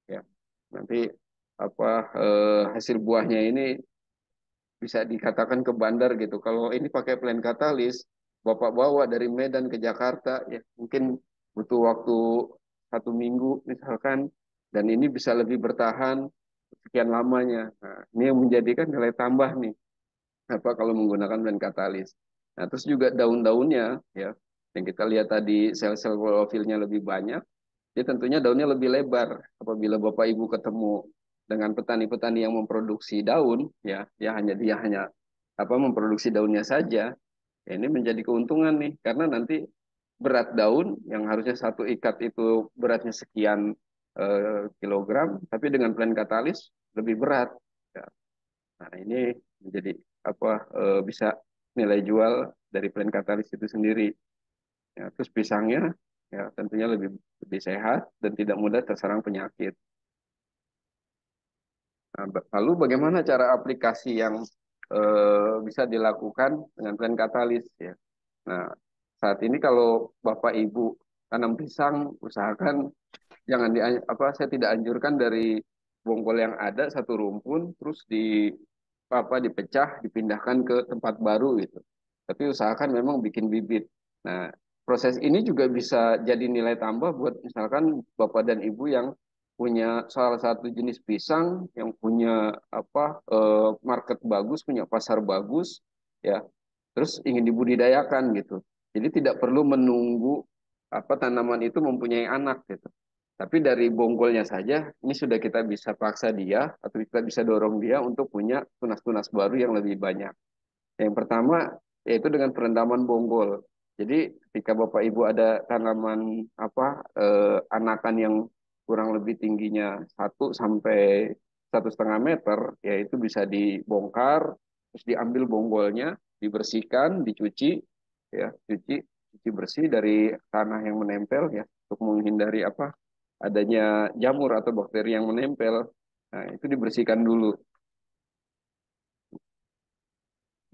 Ya, nanti apa hasil buahnya ini bisa dikatakan ke bandar gitu. Kalau ini pakai plant katalis, Bapak bawa dari Medan ke Jakarta, ya mungkin butuh waktu 1 minggu misalkan, dan ini bisa lebih bertahan sekian lamanya. Nah, ini yang menjadikan nilai tambah nih, apa kalau menggunakan plant katalis. Nah, terus juga daun-daunnya, ya, yang kita lihat tadi sel-sel klorofilnya lebih banyak, ya tentunya daunnya lebih lebar. Apabila Bapak Ibu ketemu dengan petani-petani yang memproduksi daun, ya, dia hanya apa memproduksi daunnya saja. Ya, ini menjadi keuntungan nih, karena nanti berat daun yang harusnya satu ikat itu beratnya sekian kilogram, tapi dengan plant katalis lebih berat. Ya. Nah, ini menjadi apa bisa nilai jual dari plant katalis itu sendiri. Ya, terus pisangnya ya tentunya lebih sehat dan tidak mudah terserang penyakit. Nah, lalu bagaimana cara aplikasi yang bisa dilakukan dengan plant katalis ya? Nah, saat ini kalau Bapak Ibu tanam pisang, usahakan jangan saya tidak anjurkan dari bonggol yang ada satu rumpun terus dipecah dipindahkan ke tempat baru gitu. Tapi usahakan memang bikin bibit. Nah, proses ini juga bisa jadi nilai tambah buat misalkan Bapak dan Ibu yang punya salah satu jenis pisang yang punya market bagus, punya pasar bagus ya. Terus ingin dibudidayakan gitu. Jadi tidak perlu menunggu tanaman itu mempunyai anak gitu. Tapi dari bonggolnya saja, ini sudah kita bisa paksa dia, atau kita bisa dorong dia untuk punya tunas-tunas baru yang lebih banyak. Yang pertama, yaitu dengan perendaman bonggol. Jadi, ketika Bapak Ibu ada tanaman anakan yang kurang lebih tingginya 1 sampai 1,5 meter, yaitu bisa dibongkar, terus diambil bonggolnya, dibersihkan, dicuci, ya, cuci bersih dari tanah yang menempel, ya, untuk menghindari adanya jamur atau bakteri yang menempel. Nah, itu dibersihkan dulu.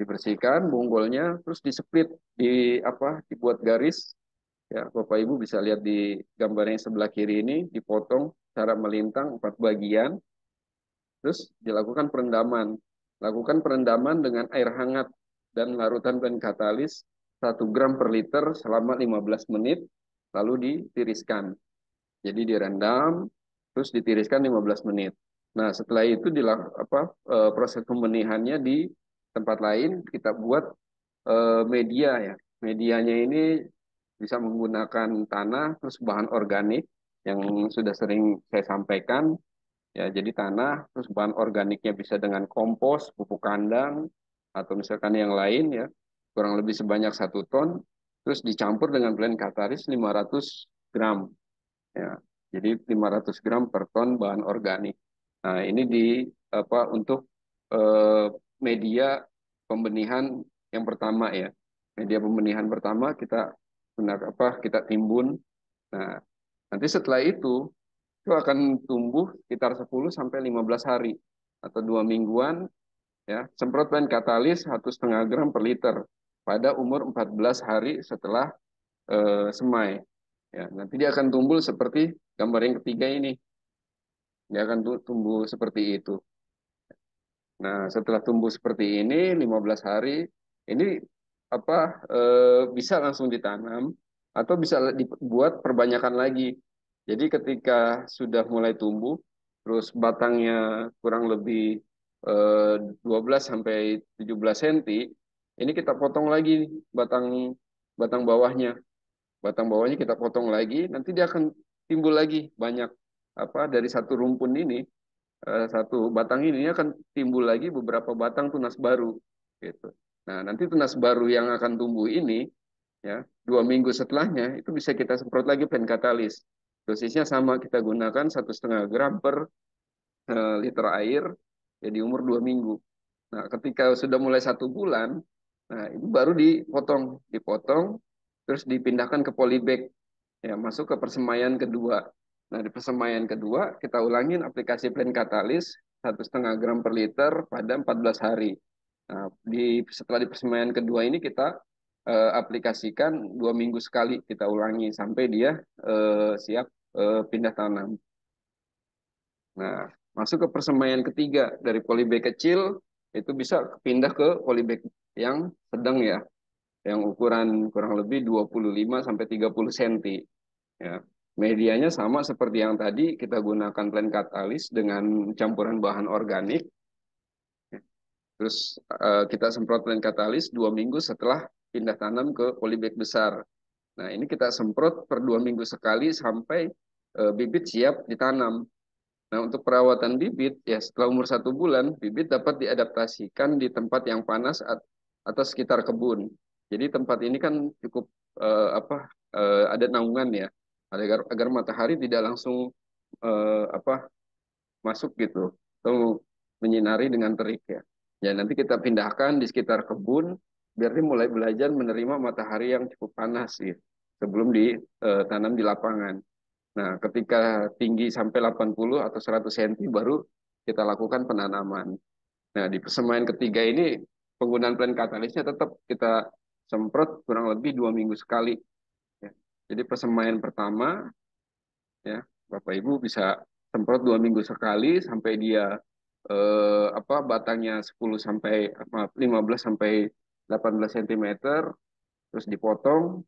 Dibersihkan bonggolnya, terus displit, dibuat garis. Ya, Bapak Ibu bisa lihat di gambar yang sebelah kiri ini, dipotong secara melintang 4 bagian, terus dilakukan perendaman. Lakukan perendaman dengan air hangat dan larutan katalis 1 gram per liter selama 15 menit, lalu ditiriskan. Jadi direndam, terus ditiriskan 15 menit. Nah, setelah itu proses pembenihannya di tempat lain kita buat media ya. Medianya ini bisa menggunakan tanah, terus bahan organik yang sudah sering saya sampaikan. Ya, jadi tanah, terus bahan organiknya bisa dengan kompos, pupuk kandang, atau misalkan yang lain ya, kurang lebih sebanyak 1 ton, terus dicampur dengan blend katalis 500 gram. Ya, jadi 500 gram per ton bahan organik. Nah, ini untuk eh, media pembenihan yang pertama ya. Media pembenihan pertama kita gunakan kita timbun. Nah, nanti setelah itu akan tumbuh sekitar 10 sampai 15 hari atau 2 mingguan ya. Semprotkan katalis 1,5 gram per liter pada umur 14 hari setelah semai. Ya, nanti dia akan tumbuh seperti gambar yang ketiga ini. Dia akan tumbuh seperti itu. Nah, setelah tumbuh seperti ini 15 hari, ini bisa langsung ditanam atau bisa dibuat perbanyakan lagi. Jadi ketika sudah mulai tumbuh, terus batangnya kurang lebih 12 sampai 17 cm, ini kita potong lagi batang batang bawahnya. Batang bawahnya kita potong lagi, nanti dia akan timbul lagi banyak dari satu rumpun ini, satu batang ini akan timbul lagi beberapa batang tunas baru gitu. Nah, nanti tunas baru yang akan tumbuh ini ya 2 minggu setelahnya itu bisa kita semprot lagi penkatalis. Dosisnya sama, kita gunakan 1,5 gram per liter air ya di umur 2 minggu. Nah, ketika sudah mulai 1 bulan, nah itu baru dipotong, terus dipindahkan ke polybag, ya masuk ke persemaian kedua. Nah, di persemaian kedua kita ulangin aplikasi plain katalis 1,5 gram per liter pada 14 hari. Nah, setelah di persemaian kedua ini kita aplikasikan 2 minggu sekali, kita ulangi sampai dia siap pindah tanam. Nah, masuk ke persemaian ketiga, dari polybag kecil itu bisa pindah ke polybag yang sedang ya, yang ukuran kurang lebih 25 sampai 30 cm. Ya. Medianya sama seperti yang tadi, kita gunakan plain katalis dengan campuran bahan organik. Terus kita semprot plain katalis 2 minggu setelah pindah tanam ke polybag besar. Nah, ini kita semprot per 2 minggu sekali sampai bibit siap ditanam. Nah, untuk perawatan bibit, ya setelah umur 1 bulan, bibit dapat diadaptasikan di tempat yang panas atau sekitar kebun. Jadi tempat ini kan cukup ada naungan ya, agar matahari tidak langsung eh, apa masuk gitu, atau menyinari dengan terik ya. Ya nanti kita pindahkan di sekitar kebun, biar dia mulai belajar menerima matahari yang cukup panas gitu, sebelum ditanam di lapangan. Nah, ketika tinggi sampai 80 atau 100 cm baru kita lakukan penanaman. Nah, di persemaian ketiga ini penggunaan plain katalisnya tetap kita semprot kurang lebih 2 minggu sekali. Ya. Jadi persemaian pertama, ya, Bapak Ibu bisa semprot 2 minggu sekali sampai dia batangnya 10 sampai 15 sampai 18 cm, terus dipotong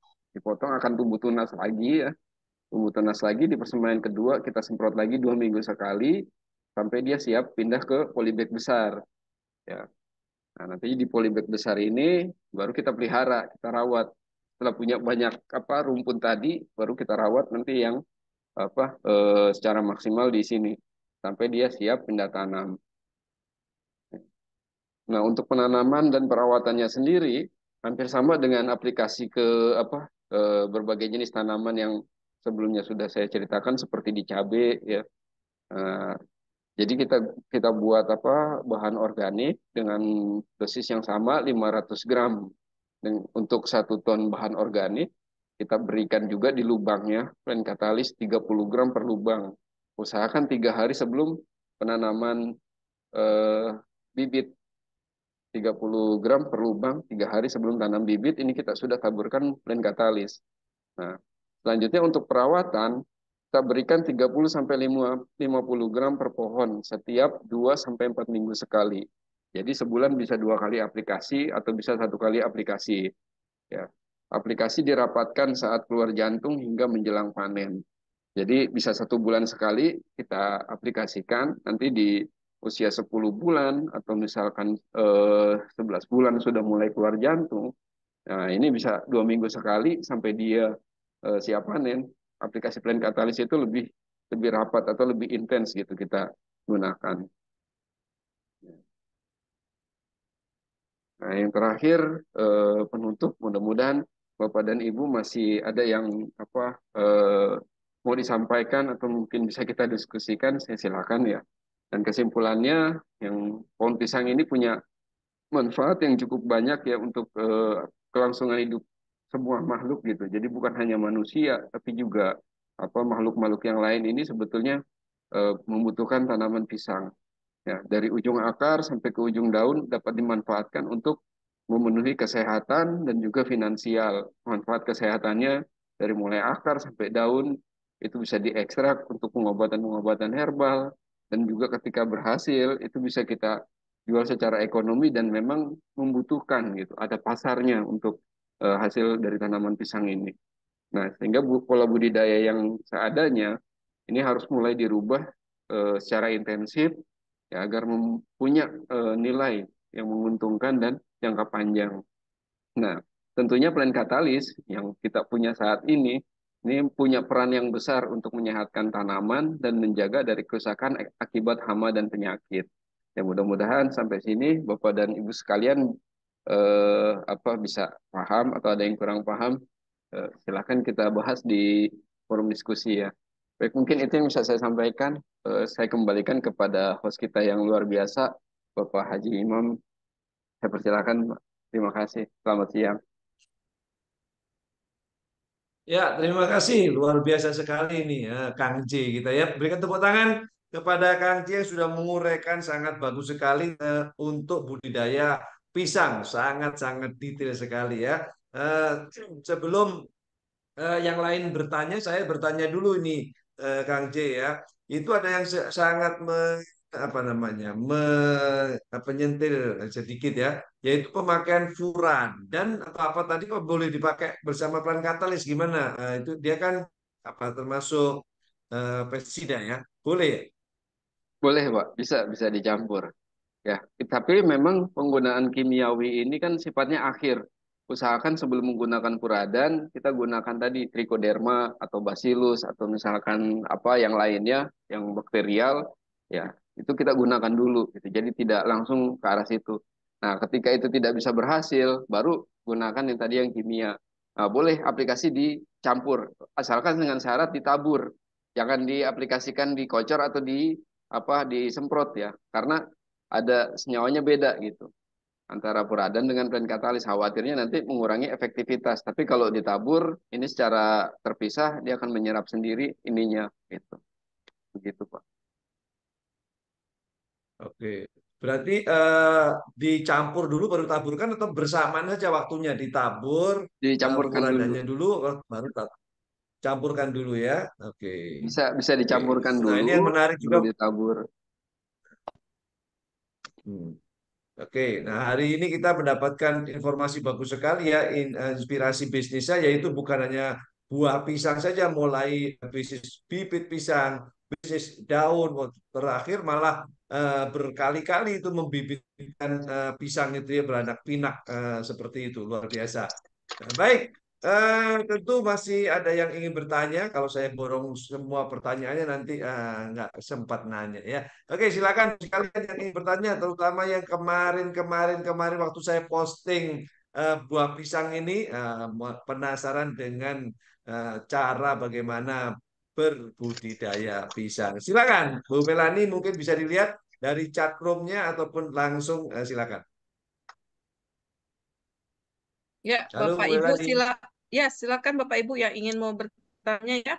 akan tumbuh tunas lagi ya. Tumbuh tunas lagi di persemaian kedua kita semprot lagi 2 minggu sekali sampai dia siap pindah ke polybag besar ya. Nah, nanti di polybag besar ini baru kita pelihara, kita rawat. Setelah punya banyak rumpun tadi, baru kita rawat nanti yang secara maksimal di sini sampai dia siap pindah tanam. Nah, untuk penanaman dan perawatannya sendiri hampir sama dengan aplikasi ke berbagai jenis tanaman yang sebelumnya sudah saya ceritakan seperti di cabai ya. Nah, jadi kita kita buat bahan organik dengan dosis yang sama 500 gram. Dan untuk 1 ton bahan organik kita berikan juga di lubangnya plain katalis 30 gram per lubang. Usahakan 3 hari sebelum penanaman eh, bibit. 30 gram per lubang 3 hari sebelum tanam bibit ini kita sudah taburkan plain katalis. Nah, selanjutnya untuk perawatan kita berikan 30 sampai 50 gram per pohon setiap 2 sampai 4 minggu sekali. Jadi sebulan bisa 2 kali aplikasi atau bisa 1 kali aplikasi. Ya, aplikasi dirapatkan saat keluar jantung hingga menjelang panen. Jadi bisa 1 bulan sekali kita aplikasikan, nanti di usia 10 bulan atau misalkan 11 bulan sudah mulai keluar jantung. Nah, ini bisa 2 minggu sekali sampai dia siap panen. Aplikasi plain katalis itu lebih lebih rapat atau lebih intens gitu kita gunakan. Nah, yang terakhir penutup, mudah-mudahan Bapak dan Ibu masih ada yang mau disampaikan atau mungkin bisa kita diskusikan, saya silakan ya. Dan kesimpulannya, yang pohon pisang ini punya manfaat yang cukup banyak ya untuk kelangsungan hidup semua makhluk gitu. Jadi bukan hanya manusia, tapi juga makhluk-makhluk yang lain ini sebetulnya membutuhkan tanaman pisang. Ya, dari ujung akar sampai ke ujung daun dapat dimanfaatkan untuk memenuhi kesehatan dan juga finansial. Manfaat kesehatannya dari mulai akar sampai daun itu bisa diekstrak untuk pengobatan-pengobatan herbal dan juga ketika berhasil itu bisa kita jual secara ekonomi dan memang membutuhkan gitu. Ada pasarnya untuk hasil dari tanaman pisang ini. Nah, sehingga pola budidaya yang seadanya ini harus mulai dirubah secara intensif ya agar punya nilai yang menguntungkan dan jangka panjang. Nah, tentunya plan katalis yang kita punya saat ini punya peran yang besar untuk menyehatkan tanaman dan menjaga dari kerusakan akibat hama dan penyakit. Ya mudah-mudahan sampai sini Bapak dan Ibu sekalian bisa paham atau ada yang kurang paham, silakan kita bahas di forum diskusi ya. Baik, mungkin itu yang bisa saya sampaikan. Saya kembalikan kepada host kita yang luar biasa, Bapak Haji Imam. Saya persilakan, Pak. Terima kasih. Selamat siang. Ya, terima kasih. Luar biasa sekali ini ya, Kang J kita ya. Berikan tepuk tangan kepada Kang J yang sudah menguraikan sangat bagus sekali untuk budidaya pisang. Sangat-sangat detail sekali ya. Eh, Sebelum yang lain bertanya, saya bertanya dulu ini, Kang J ya. Itu ada yang sangat apa namanya, nyentil sedikit ya, yaitu pemakaian furan dan apa-apa tadi kok boleh dipakai bersama plant katalis gimana? Itu dia kan apa termasuk pestisida ya, boleh ya? Boleh, Pak. Bisa bisa dicampur. Ya, tapi memang penggunaan kimiawi ini kan sifatnya akhir. Usahakan sebelum menggunakan puradan, kita gunakan tadi trichoderma atau bacillus atau misalkan apa yang lainnya, yang bakterial, ya itu kita gunakan dulu. Gitu. Jadi tidak langsung ke arah situ. Nah, ketika itu tidak bisa berhasil, baru gunakan yang tadi yang kimia. Nah, boleh aplikasi dicampur, asalkan dengan syarat ditabur. Jangan diaplikasikan dikocor atau disemprot ya, karena ada senyawanya beda gitu antara puradan dengan plain katalis. Khawatirnya nanti mengurangi efektivitas. Tapi kalau ditabur ini secara terpisah dia akan menyerap sendiri ininya gitu. Begitu, Pak. Oke. Berarti dicampur dulu baru taburkan atau bersamaan saja waktunya ditabur Dicampurkan dulu. pemuradannya dulu baru tabur. campurkan dulu ya. Oke. Bisa Oke. dicampurkan Nah, ini dulu, yang menarik juga. baru ditabur. Hmm. Oke, nah hari ini kita mendapatkan informasi bagus sekali ya, inspirasi bisnisnya, yaitu bukan hanya buah pisang saja, mulai bisnis bibit pisang, bisnis daun, terakhir malah berkali-kali itu membibitkan pisang itu ya, beranak pinak seperti itu, luar biasa. Nah, baik, tentu masih ada yang ingin bertanya. Kalau saya borong semua pertanyaannya nanti nggak sempat nanya ya. Oke, silakan sekalian yang ingin bertanya, terutama yang kemarin waktu saya posting buah pisang ini, penasaran dengan cara bagaimana berbudidaya pisang. Silakan, Bu Melani mungkin bisa dilihat dari chat roomnya ataupun langsung silakan. Ya, Halo Bapak Bu Ibu Melani. silakan Bapak Ibu yang ingin mau bertanya ya.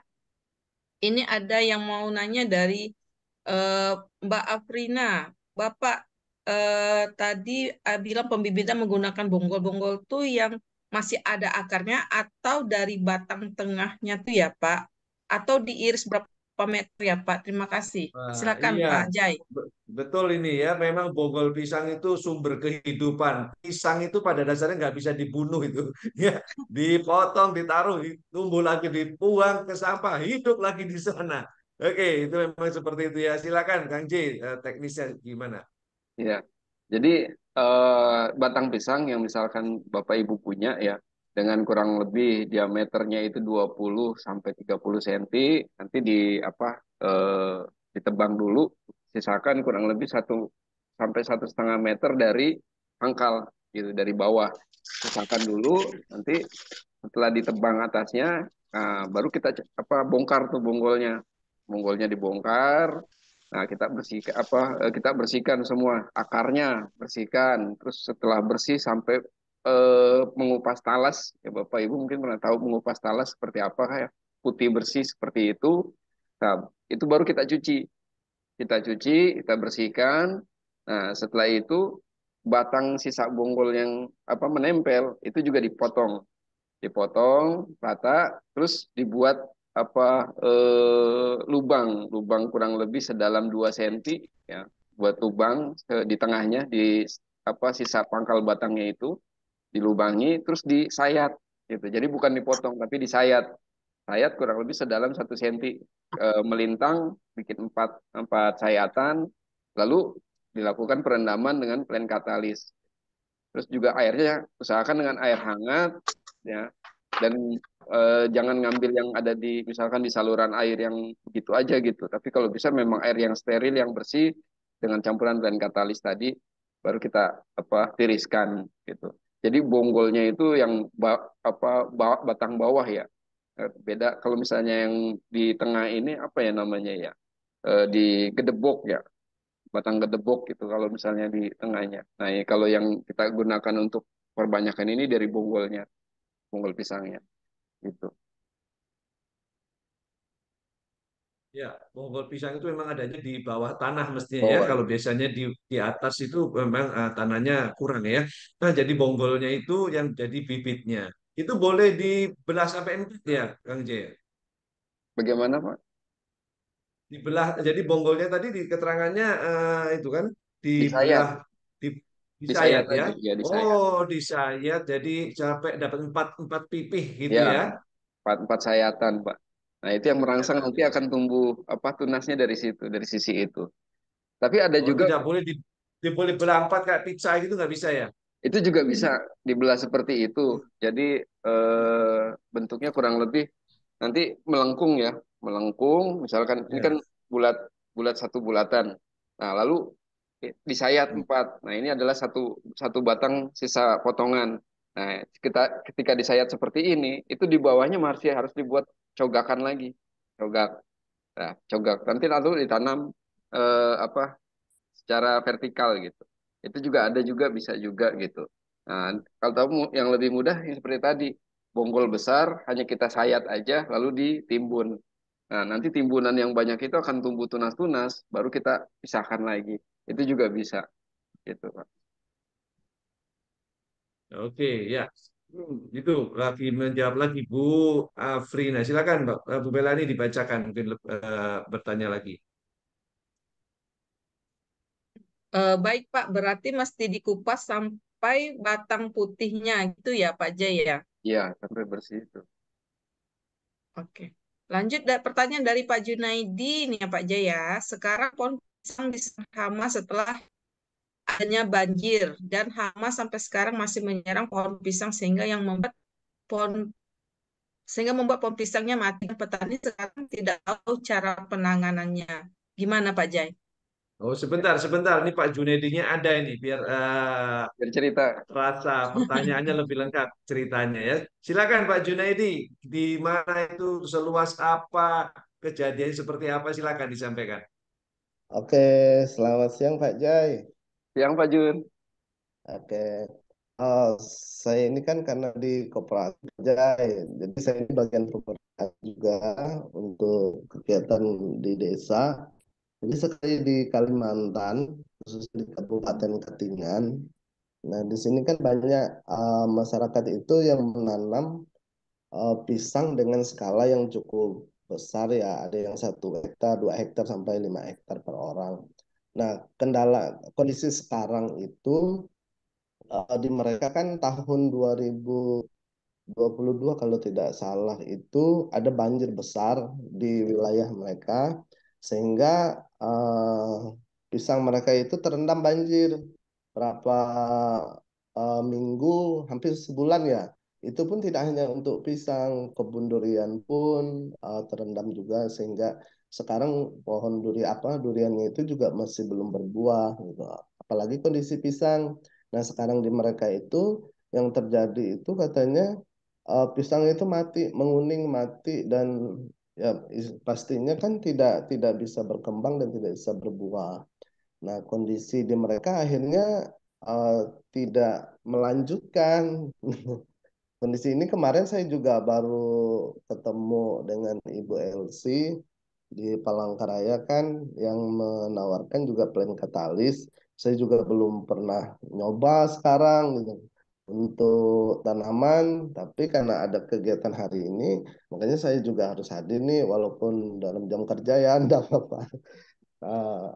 Ini ada yang mau nanya dari eh, Mbak Afrina. Bapak tadi bilang pembibitan menggunakan bonggol-bonggol tuh yang masih ada akarnya atau dari batang tengahnya tuh ya, Pak? Atau diiris berapa meter ya, Pak? Terima kasih. Wah, Silakan iya, Pak Jai. betul ini ya. Memang bonggol pisang itu sumber kehidupan. Pisang itu pada dasarnya nggak bisa dibunuh itu, ya. Dipotong, ditaruh, tumbuh lagi, dibuang ke sampah, hidup lagi di sana. Oke, itu memang seperti itu ya. Silakan, Kang J, teknisnya gimana? Ya, jadi batang pisang yang misalkan Bapak Ibu punya ya, dengan kurang lebih diameternya itu 20 sampai 30 cm, nanti ditebang dulu, sisakan kurang lebih 1 sampai 1,5 meter dari pangkal gitu, dari bawah. Sisakan dulu, nanti setelah ditebang atasnya, nah, baru kita bongkar tuh bonggolnya. Bonggolnya dibongkar. Nah, kita bersihkan semua akarnya, bersihkan. Terus setelah bersih sampai mengupas talas, ya Bapak Ibu mungkin pernah tahu mengupas talas seperti apa ya, putih bersih seperti itu. Nah, itu baru kita cuci. Kita cuci, kita bersihkan. Nah, setelah itu batang sisa bonggol yang menempel itu juga dipotong rata, terus dibuat lubang, lubang kurang lebih sedalam 2 senti ya, buat lubang di tengahnya, di sisa pangkal batangnya itu dilubangi, terus disayat gitu. Jadi bukan dipotong tapi disayat. Sayat kurang lebih sedalam 1 senti, melintang, bikin empat empat sayatan, lalu dilakukan perendaman dengan plen katalis. Terus juga airnya usahakan dengan air hangat ya, dan jangan ngambil yang ada di misalkan di saluran air yang gitu aja gitu. Tapi kalau bisa memang air yang steril yang bersih dengan campuran dan katalis tadi, baru kita tiriskan gitu. Jadi bonggolnya itu yang batang bawah ya. Beda kalau misalnya yang di tengah ini apa ya namanya ya? Di gedebok ya, batang gedebok gitu kalau misalnya di tengahnya. Nah, ya, kalau yang kita gunakan untuk perbanyakan ini dari bonggolnya, bonggol pisangnya gitu. Ya, bonggol pisang itu memang adanya di bawah tanah mestinya ya. Bawah. Kalau biasanya di atas itu memang tanahnya kurang ya. Nah, jadi bonggolnya itu yang jadi bibitnya. Itu boleh dibelah sampai empat ya, Kang J. Bagaimana, Pak? Dibelah, jadi bonggolnya tadi di keterangannya itu kan Disayat, dibelah, di, disayat disayat ya. aja, ya disayat. Oh, disayat. Jadi sampai dapat empat empat pipih gitu Ya, ya. empat sayatan, Pak. Nah, itu yang Ya, merangsang nanti akan tumbuh tunasnya dari situ, dari sisi itu. Tapi ada oh, juga, tidak boleh boleh belah empat kayak pizza gitu nggak bisa ya? itu juga bisa dibelah seperti itu. Hmm. Jadi bentuknya kurang lebih nanti melengkung ya, melengkung. Misalkan ini kan Ya. bulat, bulat satu bulatan. Nah, lalu disayat Hmm. empat. Nah, ini adalah satu satu batang sisa potongan. Nah, ketika disayat seperti ini, itu di bawahnya masih harus dibuat cogakan lagi, cogak. Nah, cogak nanti lalu ditanam apa secara vertikal gitu. Itu juga ada juga bisa juga gitu. Nah, kalau tahu yang lebih mudah yang seperti tadi, bonggol besar hanya kita sayat aja lalu ditimbun. Nah, nanti timbunan yang banyak itu akan tumbuh tunas-tunas, baru kita pisahkan lagi. Itu juga bisa gitu, Pak. Oke, ya. Itu lagi menjawab lagi Bu Afrina. Silakan Mbak Bu Belani dibacakan mungkin bertanya lagi. Baik Pak, berarti mesti dikupas sampai batang putihnya gitu ya Pak Jaya ya. Iya, sampai bersih itu. Oke. Lanjut pertanyaan dari Pak Junaidi nih ya Pak Jaya. Sekarang pohon pisang diserang hama setelah adanya banjir dan hama sampai sekarang masih menyerang pohon pisang pohon sehingga membuat pohon pisangnya mati. Petani sekarang tidak tahu cara penanganannya. Gimana Pak Jai? Oh, sebentar, sebentar. Ini Pak Junedinya ada ini, biar Bercerita. rasa pertanyaannya lebih lengkap ceritanya ya. Silakan Pak Junaidi, di mana itu, seluas apa, kejadian seperti apa, silakan disampaikan. Oke, selamat siang Pak Jai. Yang Pak Jun. Oke, oh, saya ini kan karena di koperasi Jai, jadi saya ini bagian pemerintahan juga untuk kegiatan di desa. Jadi sekali di Kalimantan, khususnya di Kabupaten Katingan. Nah, di sini kan banyak masyarakat itu yang menanam pisang dengan skala yang cukup besar ya, ada yang 1 hektar, 2 hektar sampai 5 hektar per orang. Nah, kondisi sekarang itu di mereka kan tahun 2022 kalau tidak salah itu ada banjir besar di wilayah mereka sehingga pisang mereka itu terendam banjir berapa minggu, hampir sebulan ya. Itu pun tidak hanya untuk pisang, kebun durian pun terendam juga sehingga sekarang pohon duriannya itu juga masih belum berbuah gitu. Apalagi kondisi pisang. Nah, sekarang di mereka itu yang terjadi itu katanya pisang itu mati, menguning mati dan ya pastinya kan tidak bisa berkembang dan tidak bisa berbuah. Nah, kondisi di mereka akhirnya eh, tidak melanjutkan. Kondisi ini kemarin saya juga baru ketemu dengan Ibu Elsi di Palangkaraya kan yang menawarkan juga plan katalis. Saya juga belum pernah nyoba sekarang gitu untuk tanaman, tapi karena ada kegiatan hari ini, makanya saya juga harus hadir nih walaupun dalam jam kerja ya, enggak apa-apa. Nah,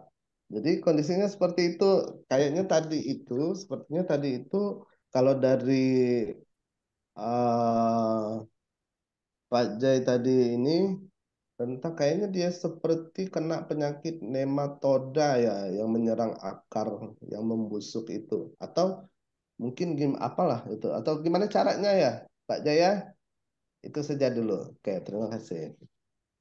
jadi kondisinya seperti itu. Sepertinya tadi itu kalau dari eh, Pak Jai tadi ini tentang kayaknya dia seperti kena penyakit nematoda ya yang menyerang akar yang membusuk itu atau mungkin apalah itu atau gimana caranya ya Pak Jaya itu saja dulu. Oke, terima kasih.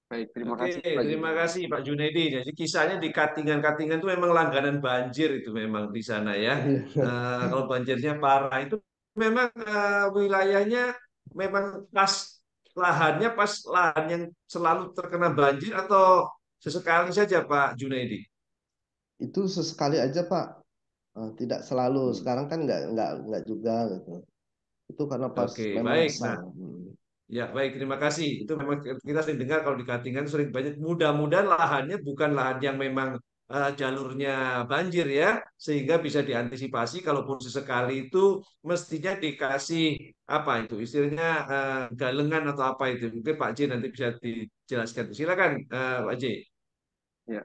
Baik, terima Oke, kasih Pak Jun. terima kasih Pak Junedi. Jadi kisahnya di Katingan-Katingan itu memang langganan banjir itu memang di sana ya. Kalau banjirnya parah itu memang wilayahnya memang pas pas lahan yang selalu terkena banjir atau sesekali saja Pak Junedi. Itu sesekali aja Pak. Tidak selalu. Hmm. Sekarang kan nggak juga gitu. Itu karena pas Oke, memang baik. besar. Nah, ya, baik, terima kasih. Itu memang kita sering dengar kalau di Katingan sering banyak. Mudah-mudahan lahannya bukan lahan yang memang jalurnya banjir ya, sehingga bisa diantisipasi. Kalaupun sesekali itu mestinya dikasih apa itu istilahnya galengan atau apa itu. Mungkin Pak J nanti bisa dijelaskan. Silakan Pak J. Ya,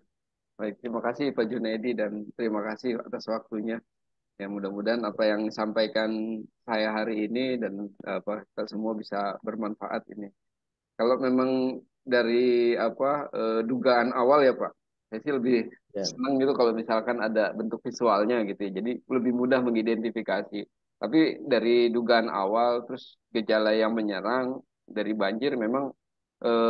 baik, terima kasih Pak Junaidi dan terima kasih atas waktunya. Ya, mudah-mudahan apa yang disampaikan saya hari ini dan apa kita semua bisa bermanfaat ini. Kalau memang dari apa dugaan awal ya Pak, saya sih lebih Ya. senang gitu kalau misalkan ada bentuk visualnya gitu ya. Jadi lebih mudah mengidentifikasi. Tapi dari dugaan awal terus gejala yang menyerang dari banjir memang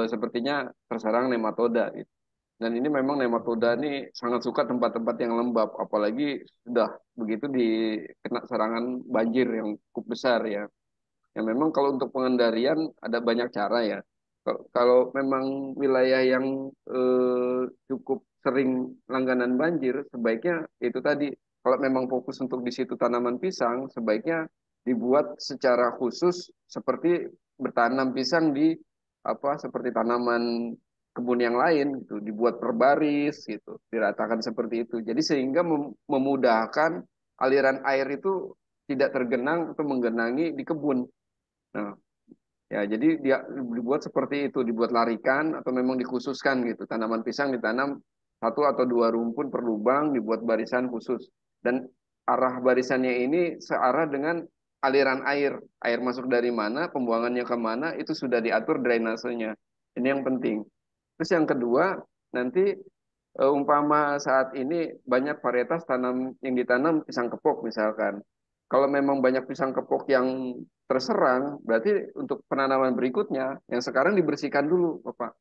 sepertinya terserang nematoda gitu. Dan ini memang nematoda ini sangat suka tempat-tempat yang lembab, apalagi sudah begitu dikena serangan banjir yang cukup besar ya. Ya memang kalau untuk pengendalian ada banyak cara ya. Kalau memang wilayah yang cukup sering langganan banjir, sebaiknya itu tadi. Kalau memang fokus untuk di situ tanaman pisang, sebaiknya dibuat secara khusus seperti bertanam pisang di apa seperti tanaman kebun yang lain gitu, dibuat per baris gitu, diratakan seperti itu. Jadi sehingga memudahkan aliran air itu tidak tergenang atau menggenangi di kebun. Nah, ya, jadi dia dibuat seperti itu, dibuat larikan atau memang dikhususkan gitu. Tanaman pisang ditanam satu atau dua rumpun per lubang, dibuat barisan khusus. Dan arah barisannya ini searah dengan aliran air. Air masuk dari mana, pembuangannya ke mana, itu sudah diatur drainasenya. Ini yang penting. Terus yang kedua, nanti umpama saat ini banyak varietas tanam yang ditanam pisang kepok misalkan. Kalau memang banyak pisang kepok yang terserang, berarti untuk penanaman berikutnya yang sekarang dibersihkan dulu, Bapak.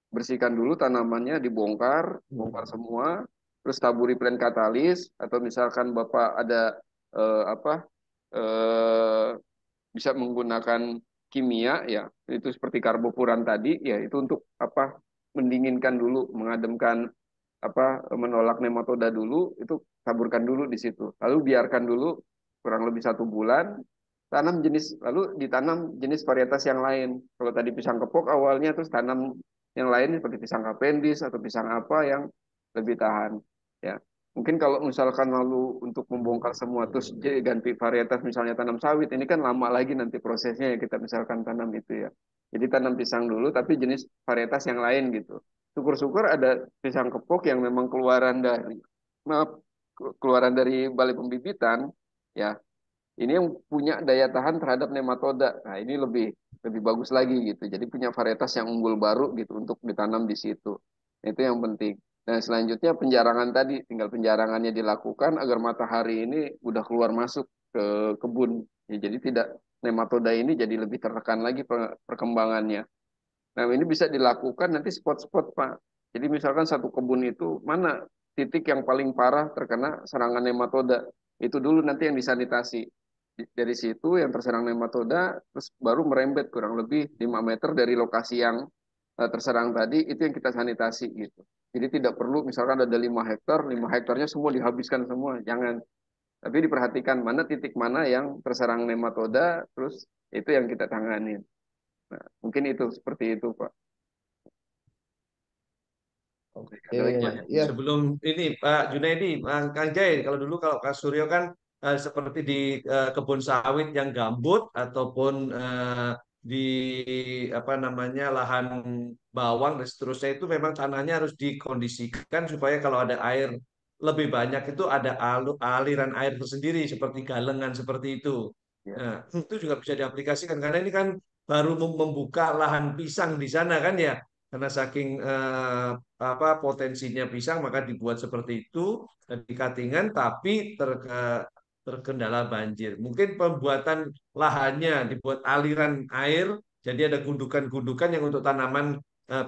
Bersihkan dulu tanamannya, dibongkar, bongkar semua, terus taburi plen katalis atau misalkan Bapak ada apa eh, bisa menggunakan kimia ya, itu seperti karbopuran tadi ya, itu untuk apa? Mendinginkan dulu, mengademkan apa menolak nematoda dulu, itu taburkan dulu di situ. Lalu biarkan dulu kurang lebih 1 bulan, tanam jenis lalu ditanam jenis varietas yang lain. Kalau tadi pisang kepok awalnya, terus tanam yang lain seperti pisang kapendis atau pisang apa yang lebih tahan. Ya, mungkin kalau misalkan lalu untuk membongkar semua terus ganti varietas misalnya tanam sawit, ini kan lama lagi nanti prosesnya ya kita misalkan tanam itu ya. Jadi tanam pisang dulu tapi jenis varietas yang lain gitu. Syukur-syukur ada pisang kepok yang memang maaf, keluaran dari balai pembibitan ya. Ini yang punya daya tahan terhadap nematoda. Nah, ini lebih lebih bagus lagi gitu. Jadi punya varietas yang unggul baru gitu untuk ditanam di situ. Itu yang penting. Nah, selanjutnya penjarangan tadi, tinggal penjarangannya dilakukan agar matahari ini udah keluar masuk ke kebun. Ya, jadi tidak nematoda ini jadi lebih tertekan lagi perkembangannya. Nah, ini bisa dilakukan nanti spot-spot, Pak. Jadi misalkan satu kebun itu mana titik yang paling parah terkena serangan nematoda. Itu dulu nanti yang disanitasi. Dari situ yang terserang nematoda, terus baru merembet kurang lebih 5 meter dari lokasi yang terserang tadi, itu yang kita sanitasi gitu. Jadi tidak perlu misalkan ada 5 hektar, 5 hektarnya semua dihabiskan semua. Jangan. Tapi diperhatikan mana titik mana yang terserang nematoda, terus itu yang kita tangani. Nah, mungkin itu seperti itu, Pak. Oke, Ada lagi, Ya, Pak? ya, sebelum ini Pak Junaidi, Kang Jai, kalau dulu kalau Kak Suryo kan seperti di kebun sawit yang gambut ataupun di apa namanya lahan bawang dan seterusnya itu memang tanahnya harus dikondisikan supaya kalau ada air lebih banyak itu ada aliran air tersendiri seperti galengan seperti itu. Ya, Nah, itu juga bisa diaplikasikan karena ini kan baru membuka lahan pisang di sana kan ya. Karena saking apa potensinya pisang maka dibuat seperti itu dan di Katingan tapi terkendala banjir. Mungkin pembuatan lahannya dibuat aliran air jadi ada gundukan-gundukan yang untuk tanaman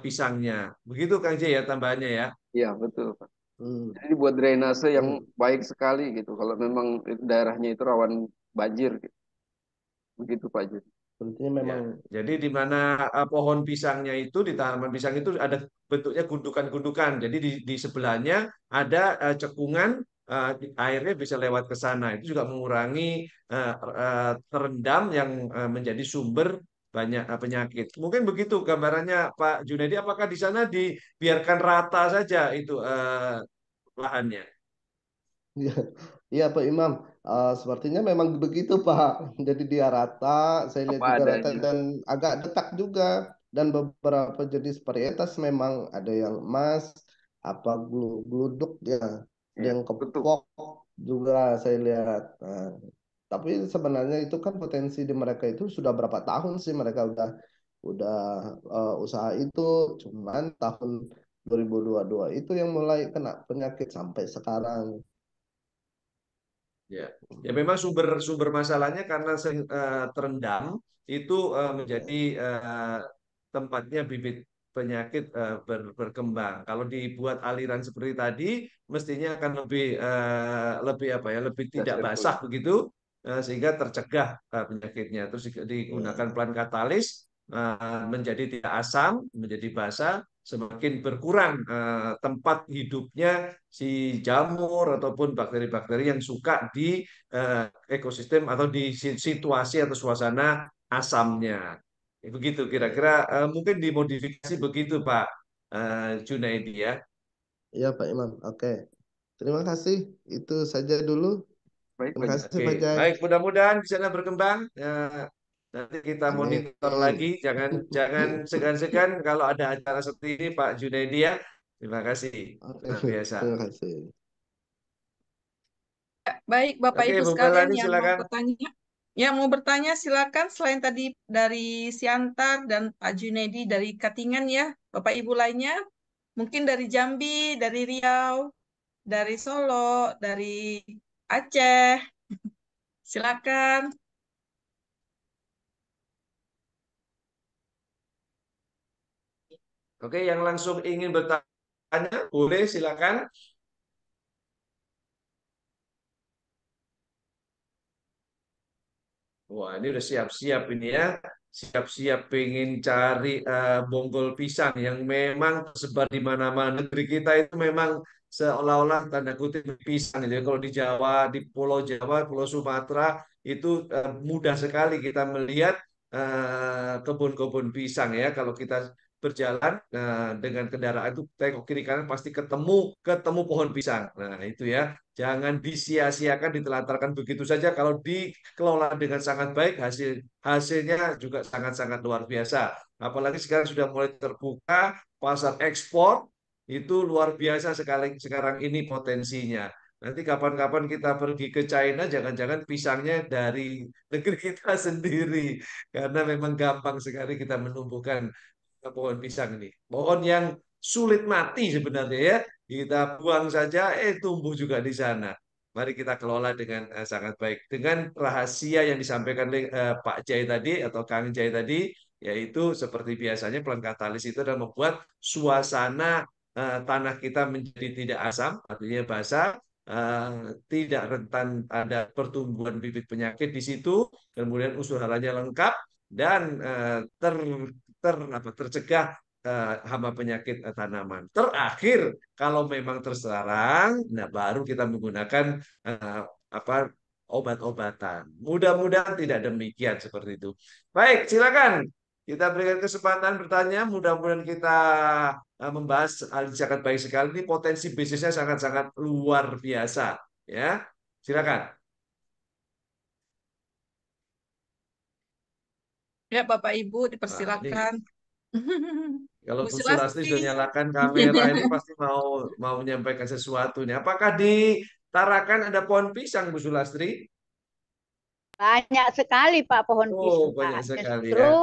pisangnya. Begitu Kang J ya tambahannya ya. iya, betul, Pak. hmm, Jadi buat drainase yang hmm. baik sekali gitu. Kalau memang daerahnya itu rawan banjir, gitu. Begitu, Pak Jun. Sepertinya Ya, memang jadi di mana pohon pisangnya itu di tanaman pisang itu ada bentuknya gundukan-gundukan. Jadi di sebelahnya ada cekungan airnya bisa lewat ke sana. Itu juga mengurangi terendam yang menjadi sumber banyak penyakit. Mungkin begitu gambarannya Pak Junedi. Apakah di sana dibiarkan rata saja itu lahannya? iya, iya Pak Imam. Sepertinya memang begitu Pak. Jadi dia rata, saya lihat Apa juga rata adanya. dan agak detak juga. Dan beberapa jenis varietas memang ada yang emas, apa gluduk ya, ada Ya, yang betul. kepok juga saya lihat. Nah, tapi sebenarnya itu kan potensi di mereka itu sudah berapa tahun sih mereka udah usaha itu. Cuman tahun 2022 itu yang mulai kena penyakit sampai sekarang. Ya, ya memang sumber masalahnya karena terendam itu menjadi tempatnya bibit penyakit berkembang. Kalau dibuat aliran seperti tadi, mestinya akan lebih apa ya, lebih Ya, tidak basah sirkulasi. begitu, sehingga tercegah penyakitnya. Terus digunakan Ya. pelan katalis menjadi tidak asam, menjadi basah, semakin berkurang tempat hidupnya si jamur ataupun bakteri-bakteri yang suka di ekosistem atau di situasi atau suasana asamnya. Begitu kira-kira mungkin dimodifikasi begitu Pak Junaidi ya. Iya Pak Imam. Oke. Terima kasih. Itu saja dulu. Baik, Terima Pak Jun. kasih Oke, Pak Jai. baik mudah-mudahan di sana berkembang. Nanti kita monitor Amin. lagi. Jangan jangan segan-segan kalau ada acara seperti ini, Pak Junaidi ya. Terima kasih. Oke, Luar biasa. terima kasih. Baik, Bapak Oke, Ibu Bu sekalian Melani yang mau silakan. bertanya. Yang mau bertanya silakan selain tadi dari Siantar dan Pak Junedi dari Katingan ya. Bapak Ibu lainnya mungkin dari Jambi, dari Riau, dari Solo, dari Aceh. Silakan. Oke, yang langsung ingin bertanya, boleh silakan. Wah, ini udah siap-siap ini ya. Siap-siap pengen cari bonggol pisang yang memang tersebar di mana-mana. Negeri kita itu memang seolah-olah tanda kutip pisang. Jadi kalau di Jawa, di Pulau Jawa, Pulau Sumatera itu mudah sekali kita melihat kebun-kebun pisang ya. Kalau kita berjalan dengan kendaraan itu tengok kiri kanan pasti ketemu ketemu pohon pisang. Nah, itu ya. Jangan disia-siakan, ditelantarkan begitu saja. Kalau dikelola dengan sangat baik, hasilnya juga sangat-sangat luar biasa. Apalagi sekarang sudah mulai terbuka pasar ekspor, itu luar biasa sekali sekarang ini potensinya. Nanti kapan-kapan kita pergi ke China, jangan-jangan pisangnya dari negeri kita sendiri, karena memang gampang sekali kita menumbuhkan pohon pisang ini. Pohon yang sulit mati sebenarnya ya. Kita buang saja, tumbuh juga di sana. Mari kita kelola dengan sangat baik. Dengan rahasia yang disampaikan oleh Pak Jai tadi atau Kang Jai tadi, yaitu seperti biasanya pelan katalis itu adalah membuat suasana tanah kita menjadi tidak asam, artinya basah, tidak rentan ada pertumbuhan bibit penyakit di situ, kemudian unsur haranya lengkap dan tercegah hama penyakit tanaman. Terakhir, kalau memang terserang, nah baru kita menggunakan eh, apa obat-obatan. Mudah-mudahan tidak demikian seperti itu. Baik, silakan. Kita berikan kesempatan bertanya. Mudah-mudahan kita membahas hal yang sangat baik sekali. Ini potensi bisnisnya sangat-sangat luar biasa. Ya, silakan. Ya, Bapak Ibu Wah, ini dipersilakan. kalau Bu Bu Sulastri Sulastri. sudah nyalakan kamera ini pasti mau mau menyampaikan sesuatu nih. Apakah di Tarakan ada pohon pisang, Bu Sulastri? Banyak sekali Pak pohon Oh, pisang banyak Pak. sekali ya. Justru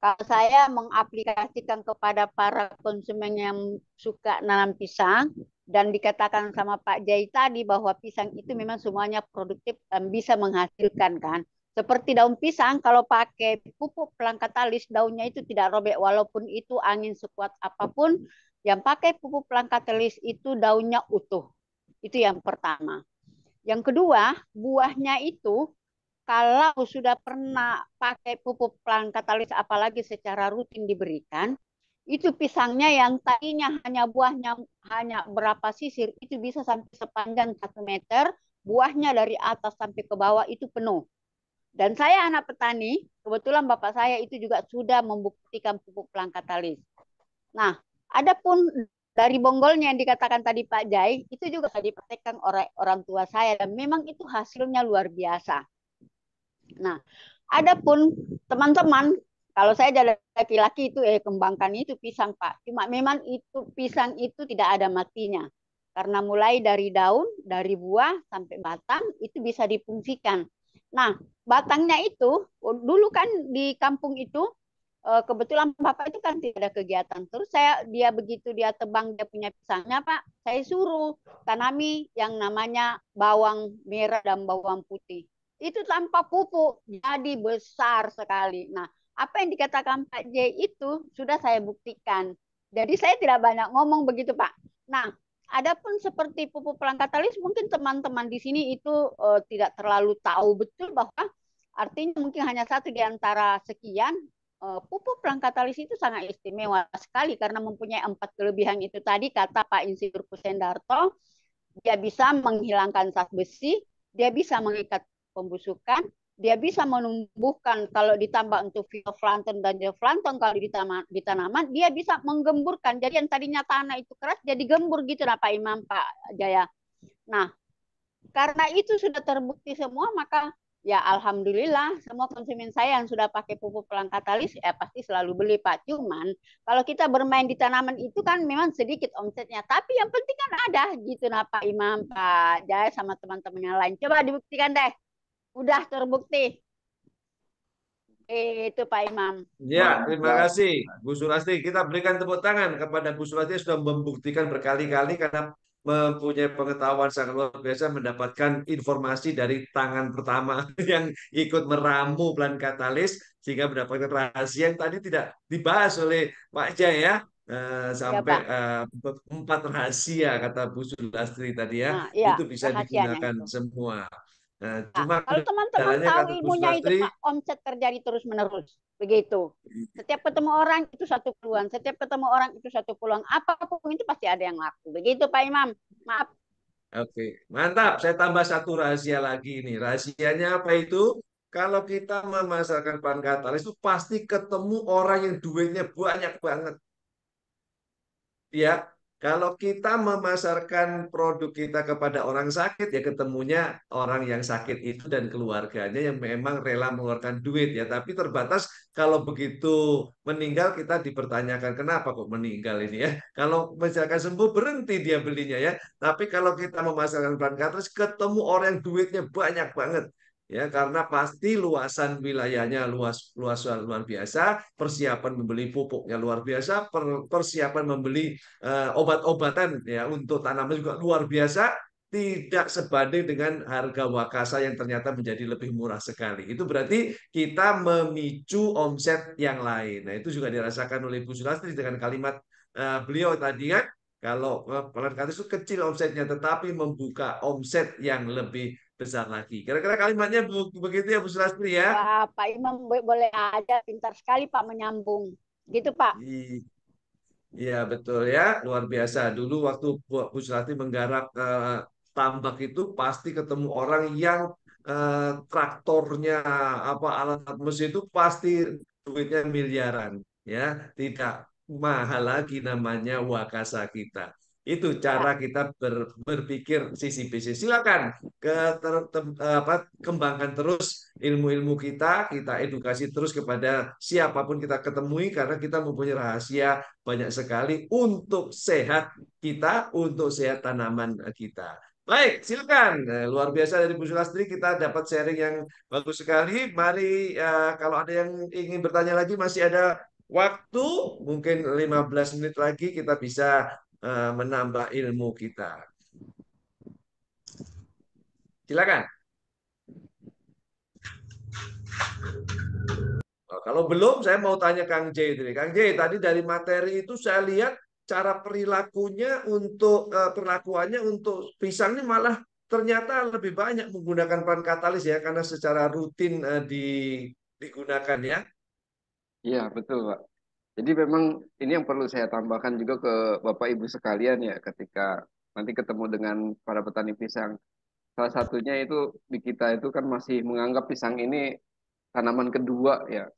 kalau saya mengaplikasikan kepada para konsumen yang suka nanam pisang dan dikatakan sama Pak Jai tadi bahwa pisang itu memang semuanya produktif dan bisa menghasilkan kan. Seperti daun pisang kalau pakai pupuk pelangkat talis daunnya itu tidak robek walaupun itu angin sekuat apapun yang pakai pupuk pelangkat talis itu daunnya utuh. Itu yang pertama. Yang kedua, buahnya itu kalau sudah pernah pakai pupuk plant katalis apalagi secara rutin diberikan, itu pisangnya yang tadinya hanya buahnya hanya berapa sisir, itu bisa sampai sepanjang 1 meter, buahnya dari atas sampai ke bawah itu penuh. Dan saya anak petani, kebetulan bapak saya itu juga sudah membuktikan pupuk plant katalis. Nah, adapun dari bonggolnya yang dikatakan tadi Pak Jai, itu juga dipraktekkan oleh orang tua saya dan memang itu hasilnya luar biasa. Nah, adapun teman-teman, kalau saya jadi laki-laki itu kembangkan itu pisang Pak. Cuma memang itu pisang itu tidak ada matinya. Karena mulai dari daun, dari buah sampai batang itu bisa difungsikan. Nah, batangnya itu dulu kan di kampung itu kebetulan Bapak itu kan tidak ada kegiatan. Terus dia begitu dia tebang dia punya pisangnya Pak, saya suruh tanami yang namanya bawang merah dan bawang putih itu tanpa pupuk jadi besar sekali. Nah, apa yang dikatakan Pak J itu sudah saya buktikan. Jadi saya tidak banyak ngomong begitu Pak. Nah, adapun seperti pupuk pelangkat talis mungkin teman-teman di sini itu tidak terlalu tahu betul bahwa artinya mungkin hanya satu di antara sekian pupuk pelangkat talis itu sangat istimewa sekali karena mempunyai 4 kelebihan itu tadi kata Pak Insinyur Kusendarto. Dia bisa menghilangkan zat besi, dia bisa mengikat pembusukan, dia bisa menumbuhkan kalau ditambah untuk fitoplankton dan zooplankton kalau di tanaman, dia bisa menggemburkan. Jadi yang tadinya tanah itu keras jadi gembur gitu lah Pak Imam, Pak Jaya. Nah, karena itu sudah terbukti semua, maka Ya, alhamdulillah semua konsumen saya yang sudah pakai pupuk pelang katalis ya pasti selalu beli Pak. Cuman kalau kita bermain di tanaman itu kan memang sedikit omsetnya, tapi yang penting kan ada gitu nah Pak Imam, Pak Jaya sama teman-teman yang lain. Coba dibuktikan deh. Udah terbukti. Itu Pak Imam. Ya, terima Mantap. kasih Bu Sulasti. Kita berikan tepuk tangan kepada Bu Sulasti yang sudah membuktikan berkali-kali karena mempunyai pengetahuan sangat luar biasa mendapatkan informasi dari tangan pertama yang ikut meramu pelan katalis sehingga mendapatkan rahasia yang tadi tidak dibahas oleh Pak Jaya Ya sampai Pak. 4 rahasia kata Bu Sulastri tadi ya Nah, ya itu bisa rahasianya digunakan itu. semua. Nah, Nah, cuma kalau teman-teman kendalanya tahu kata Bu ilmunya itu Sulastri. Pak, omset terjadi terus-menerus. Begitu. Setiap ketemu orang itu satu peluang. Setiap ketemu orang itu satu peluang. Apapun itu pasti ada yang laku. Begitu Pak Imam. Maaf. Oke, mantap. Saya tambah satu rahasia lagi nih. Rahasianya apa itu? Kalau kita memasarkan bahan katalis itu pasti ketemu orang yang duitnya banyak banget. Ya, kalau kita memasarkan produk kita kepada orang sakit, ya ketemunya orang yang sakit itu dan keluarganya yang memang rela mengeluarkan duit ya. Tapi terbatas kalau begitu meninggal kita dipertanyakan kenapa kok meninggal ini ya. Kalau misalkan sembuh berhenti dia belinya ya. Tapi kalau kita memasarkan bahan terus ketemu orang yang duitnya banyak banget. Ya, karena pasti luasan wilayahnya luas luas luar biasa, persiapan membeli pupuknya luar biasa, persiapan membeli obat-obatan ya untuk tanaman juga luar biasa, tidak sebanding dengan harga wakasa yang ternyata menjadi lebih murah sekali. Itu berarti kita memicu omset yang lain. Nah, itu juga dirasakan oleh Bu Sulastri dengan kalimat beliau tadi kan, kalau pelan kantor itu kecil omsetnya, tetapi membuka omset yang lebih besar lagi. Kira-kira kalimatnya begitu ya Bu Sulastri ya? Wah, Pak Imam boleh aja. Pintar sekali Pak menyambung. Gitu Pak. Iya betul ya, luar biasa. Dulu waktu Bu Surati menggarap tambak itu pasti ketemu orang yang traktornya apa alat-alat mesin itu pasti duitnya miliaran ya, tidak mahal lagi namanya wakasa kita. Itu cara Ya. kita berpikir sisi bisnis. Silakan ke apa kembangkan terus ilmu-ilmu kita edukasi terus kepada siapapun kita ketemui karena kita mempunyai rahasia banyak sekali untuk sehat kita, untuk sehat tanaman kita. Baik, silakan. Luar biasa dari Bu Sulastri, kita dapat sharing yang bagus sekali. Mari, kalau ada yang ingin bertanya lagi, masih ada waktu, mungkin 15 menit lagi kita bisa menambah ilmu kita. Silakan. Nah, kalau belum, saya mau tanya Kang J. Kang J, tadi dari materi itu saya lihat cara perilakunya untuk perlakuannya untuk pisang ini malah ternyata lebih banyak menggunakan bahan katalis ya, karena secara rutin digunakan ya. Iya, betul, Pak. Jadi memang ini yang perlu saya tambahkan juga ke Bapak Ibu sekalian ya, ketika nanti ketemu dengan para petani pisang. Salah satunya itu di kita itu kan masih menganggap pisang ini tanaman kedua ya.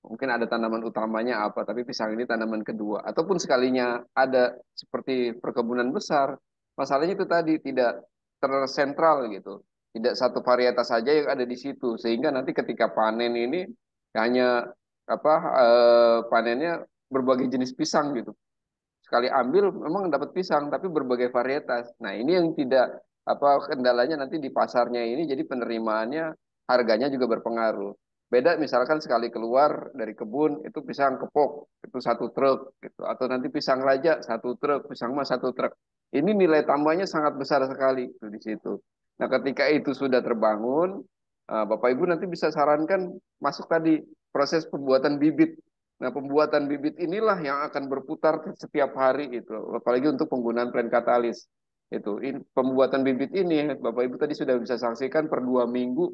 Mungkin ada tanaman utamanya apa, tapi pisang ini tanaman kedua. Ataupun sekalinya ada seperti perkebunan besar, masalahnya itu tadi tidak tersentral gitu. Tidak satu varietas saja yang ada di situ, sehingga nanti ketika panen ini hanya apa panennya berbagai jenis pisang gitu. Sekali ambil memang dapat pisang, tapi berbagai varietas. Nah ini yang tidak apa kendalanya nanti di pasarnya ini, jadi penerimaannya harganya juga berpengaruh. Beda misalkan sekali keluar dari kebun itu pisang kepok itu satu truk gitu, atau nanti pisang raja satu truk, pisang mas satu truk. Ini nilai tambahnya sangat besar sekali itu di situ. Nah ketika itu sudah terbangun, Bapak Ibu nanti bisa sarankan masuk tadi proses pembuatan bibit. Nah, pembuatan bibit inilah yang akan berputar setiap hari itu, apalagi untuk penggunaan plant katalis. Pembuatan bibit ini Bapak Ibu tadi sudah bisa saksikan per 2 minggu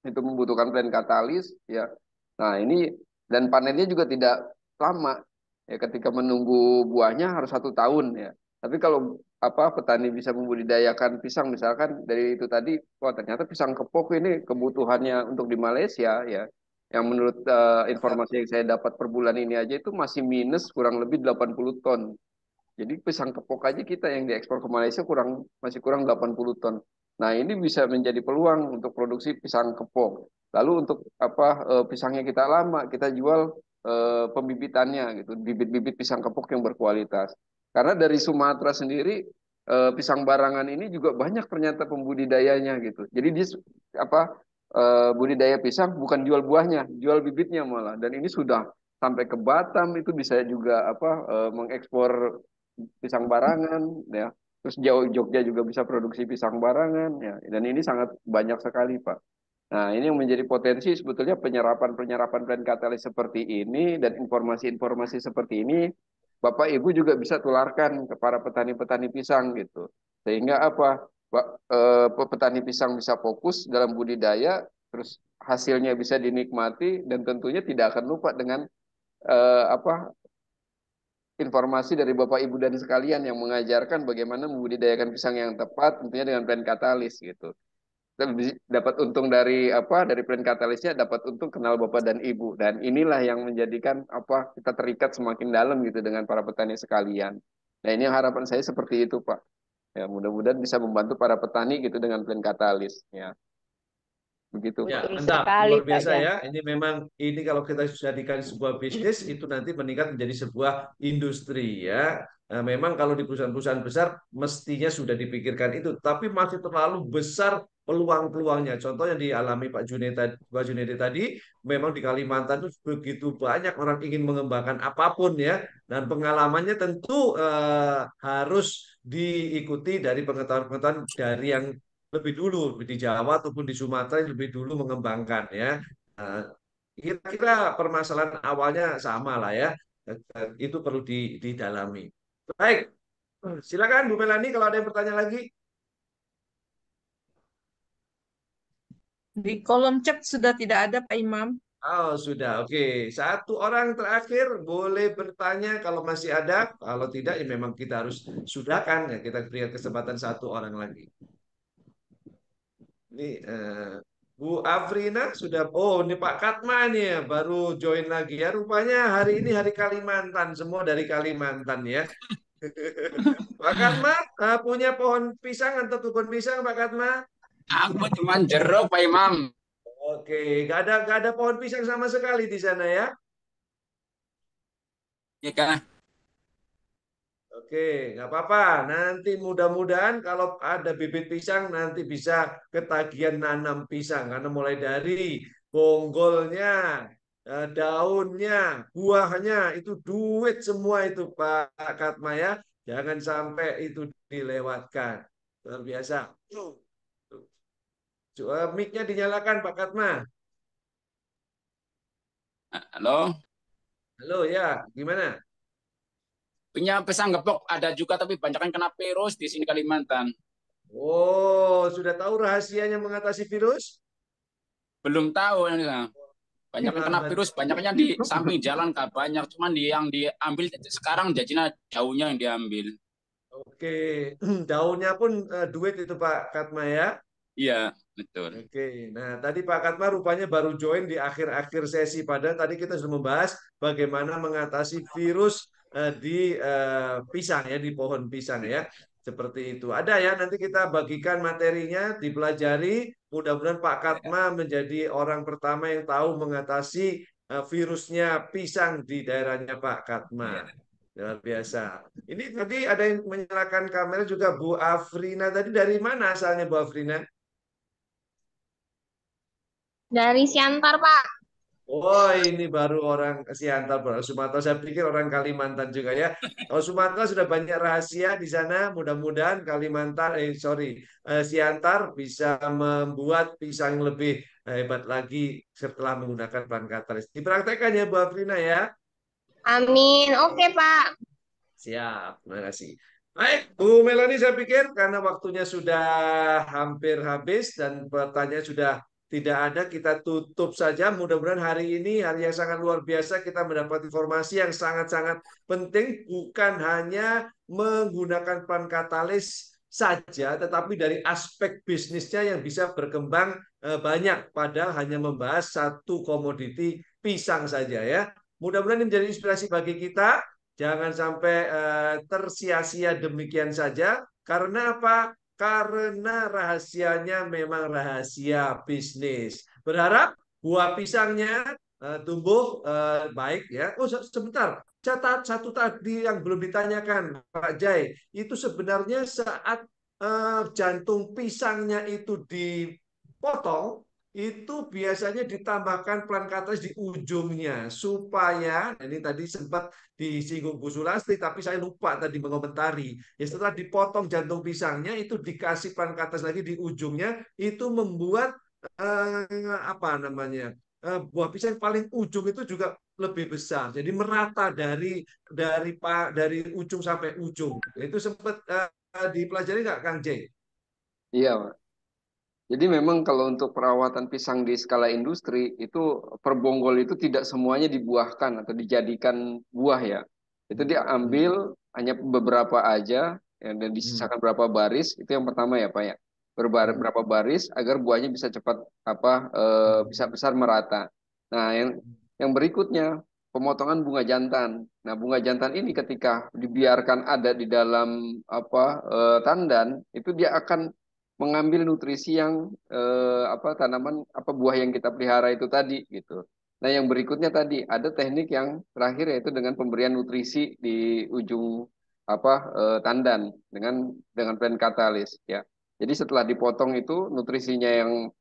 itu membutuhkan plant katalis ya. Nah, ini dan panennya juga tidak lama. Ya, ketika menunggu buahnya harus 1 tahun ya. Tapi kalau apa petani bisa membudidayakan pisang misalkan dari itu tadi, wah ternyata pisang kepok ini kebutuhannya untuk di Malaysia ya. Yang menurut informasi yang saya dapat per bulan ini aja itu masih minus kurang lebih 80 ton. Jadi pisang kepok aja kita yang diekspor ke Malaysia masih kurang 80 ton. Nah, ini bisa menjadi peluang untuk produksi pisang kepok. Lalu untuk apa pisangnya kita lama, kita jual pembibitannya gitu, bibit-bibit pisang kepok yang berkualitas. Karena dari Sumatera sendiri pisang barangan ini juga banyak ternyata pembudidayanya gitu. Jadi dia apa budidaya pisang bukan jual buahnya, jual bibitnya malah. Dan ini sudah sampai ke Batam itu bisa juga apa mengekspor pisang barangan ya. Terus Jogja juga bisa produksi pisang barangan ya. Dan ini sangat banyak sekali, Pak. Nah, ini yang menjadi potensi sebetulnya penyerapan-penyerapan plan katalis seperti ini dan informasi-informasi seperti ini Bapak Ibu juga bisa tularkan ke para petani-petani pisang gitu. Sehingga apa? Petani pisang bisa fokus dalam budidaya, terus hasilnya bisa dinikmati dan tentunya tidak akan lupa dengan apa informasi dari Bapak Ibu dan sekalian yang mengajarkan bagaimana membudidayakan pisang yang tepat tentunya dengan plan katalis gitu. Dapat untung dari apa dari plan katalisnya dapat untung kenal Bapak dan Ibu dan inilah yang menjadikan apa kita terikat semakin dalam gitu dengan para petani sekalian. Nah, ini harapan saya seperti itu, Pak. Ya, mudah-mudahan bisa membantu para petani gitu dengan plan katalis ya. Begitu, Ya, Pak. Betul mantap, sekali luar Pak biasa Jan. ya. Ini memang ini kalau kita jadikan sebuah bisnis itu nanti meningkat menjadi sebuah industri ya. Nah, memang kalau di perusahaan-perusahaan besar mestinya sudah dipikirkan itu, tapi masih terlalu besar peluang-peluangnya. Contoh yang dialami Pak Junedi tadi, memang di Kalimantan itu begitu banyak orang ingin mengembangkan apapun ya, dan pengalamannya tentu harus diikuti dari pengetahuan-pengetahuan dari yang lebih dulu di Jawa ataupun di Sumatera yang lebih dulu mengembangkan ya. Nah, kira-kira permasalahan awalnya sama lah ya. Itu perlu didalami. Baik, silakan Bu Melani kalau ada yang bertanya lagi. Di kolom chat sudah tidak ada Pak Imam. Oh, sudah. Oke. Satu orang terakhir boleh bertanya kalau masih ada. Kalau tidak, ya memang kita harus sudahkan. Ya, kita berikan kesempatan satu orang lagi. Ini Bu Afrina sudah. Oh, ini Pak Katma nih ya, baru join lagi ya. Rupanya hari ini hari Kalimantan, semua dari Kalimantan ya. Pak Katma punya pohon pisang atau kebun pisang, Pak Katma? Aku cuma jeruk, Pak Imam. Oke, nggak ada pohon pisang sama sekali di sana ya. Ya kan? Oke, nggak apa-apa. Nanti mudah-mudahan kalau ada bibit pisang nanti bisa ketagihan nanam pisang karena mulai dari bonggolnya, daunnya, buahnya itu duit semua itu Pak Katma ya. Jangan sampai itu dilewatkan. Luar biasa. Mic-nya dinyalakan Pak Katma. Halo, Halo ya, gimana? punya pisang gepok ada juga tapi banyak yang kena virus di sini Kalimantan. Oh, sudah tahu rahasianya mengatasi virus? Belum tahu ini. Banyak yang kena Selamat. virus, banyaknya di samping jalan Kak. Banyak cuman yang diambil sekarang jadinya jauhnya yang diambil. Oke, daunnya pun duit itu Pak Katma ya. Iya, betul. Oke, nah tadi Pak Katma rupanya baru join di akhir-akhir sesi. Padahal tadi kita sudah membahas bagaimana mengatasi virus di pisang ya, di pohon pisang ya. Seperti itu. Ada ya, nanti kita bagikan materinya, dipelajari. Mudah-mudahan Pak Katma menjadi orang pertama yang tahu mengatasi virusnya pisang di daerahnya Pak Katma. Iya. Luar biasa. Ini tadi ada yang menyalakan kamera juga Bu Afrina. Tadi dari mana asalnya Bu Afrina? Dari Siantar, Pak. Oh, ini baru orang Siantar, baru Sumatera. Saya pikir orang Kalimantan juga ya. Kalau Sumatera sudah banyak rahasia di sana. Mudah-mudahan Kalimantan, Siantar bisa membuat pisang lebih hebat lagi setelah menggunakan bahan katalis. Dipraktekkan ya, Bu Afrina ya. Amin. Oke, Pak. Siap, terima kasih. Baik, Bu Melani, saya pikir karena waktunya sudah hampir habis dan pertanyaan sudah tidak ada, kita tutup saja. Mudah-mudahan hari ini hari yang sangat luar biasa, kita mendapat informasi yang sangat-sangat penting, bukan hanya menggunakan pan katalis saja, tetapi dari aspek bisnisnya yang bisa berkembang banyak, padahal hanya membahas satu komoditi pisang saja ya. Mudah-mudahan ini menjadi inspirasi bagi kita. Jangan sampai tersia-sia demikian saja. Karena apa? karena rahasianya memang rahasia bisnis. Berharap buah pisangnya tumbuh baik ya. Oh sebentar, catat satu tadi yang belum ditanyakan Pak Jai. Itu sebenarnya saat jantung pisangnya itu dipotong, itu biasanya ditambahkan plant katalis di ujungnya supaya ini tadi sempat disinggung Bu Sulastri tapi saya lupa tadi mengomentari ya, setelah dipotong jantung pisangnya itu dikasih plant katalis lagi di ujungnya, itu membuat apa namanya, buah pisang paling ujung itu juga lebih besar, jadi merata dari ujung sampai ujung. Itu sempat dipelajari nggak Kang J? Iya, Pak. Jadi memang kalau untuk perawatan pisang di skala industri itu perbonggol itu tidak semuanya dibuahkan atau dijadikan buah ya. Itu dia ambil hanya beberapa aja ya, dan disisakan berapa baris. Itu yang pertama ya Pak ya. Berapa baris agar buahnya bisa cepat bisa besar merata. Nah, yang berikutnya pemotongan bunga jantan. Nah, bunga jantan ini ketika dibiarkan ada di dalam tandan, itu dia akan mengambil nutrisi yang tanaman buah yang kita pelihara itu tadi gitu. Nah, yang berikutnya tadi ada teknik yang terakhir yaitu dengan pemberian nutrisi di ujung tandan dengan plant katalis ya. Jadi setelah dipotong itu nutrisinya yang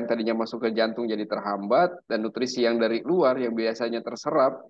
tadinya masuk ke jantung jadi terhambat, dan nutrisi yang dari luar yang biasanya terserap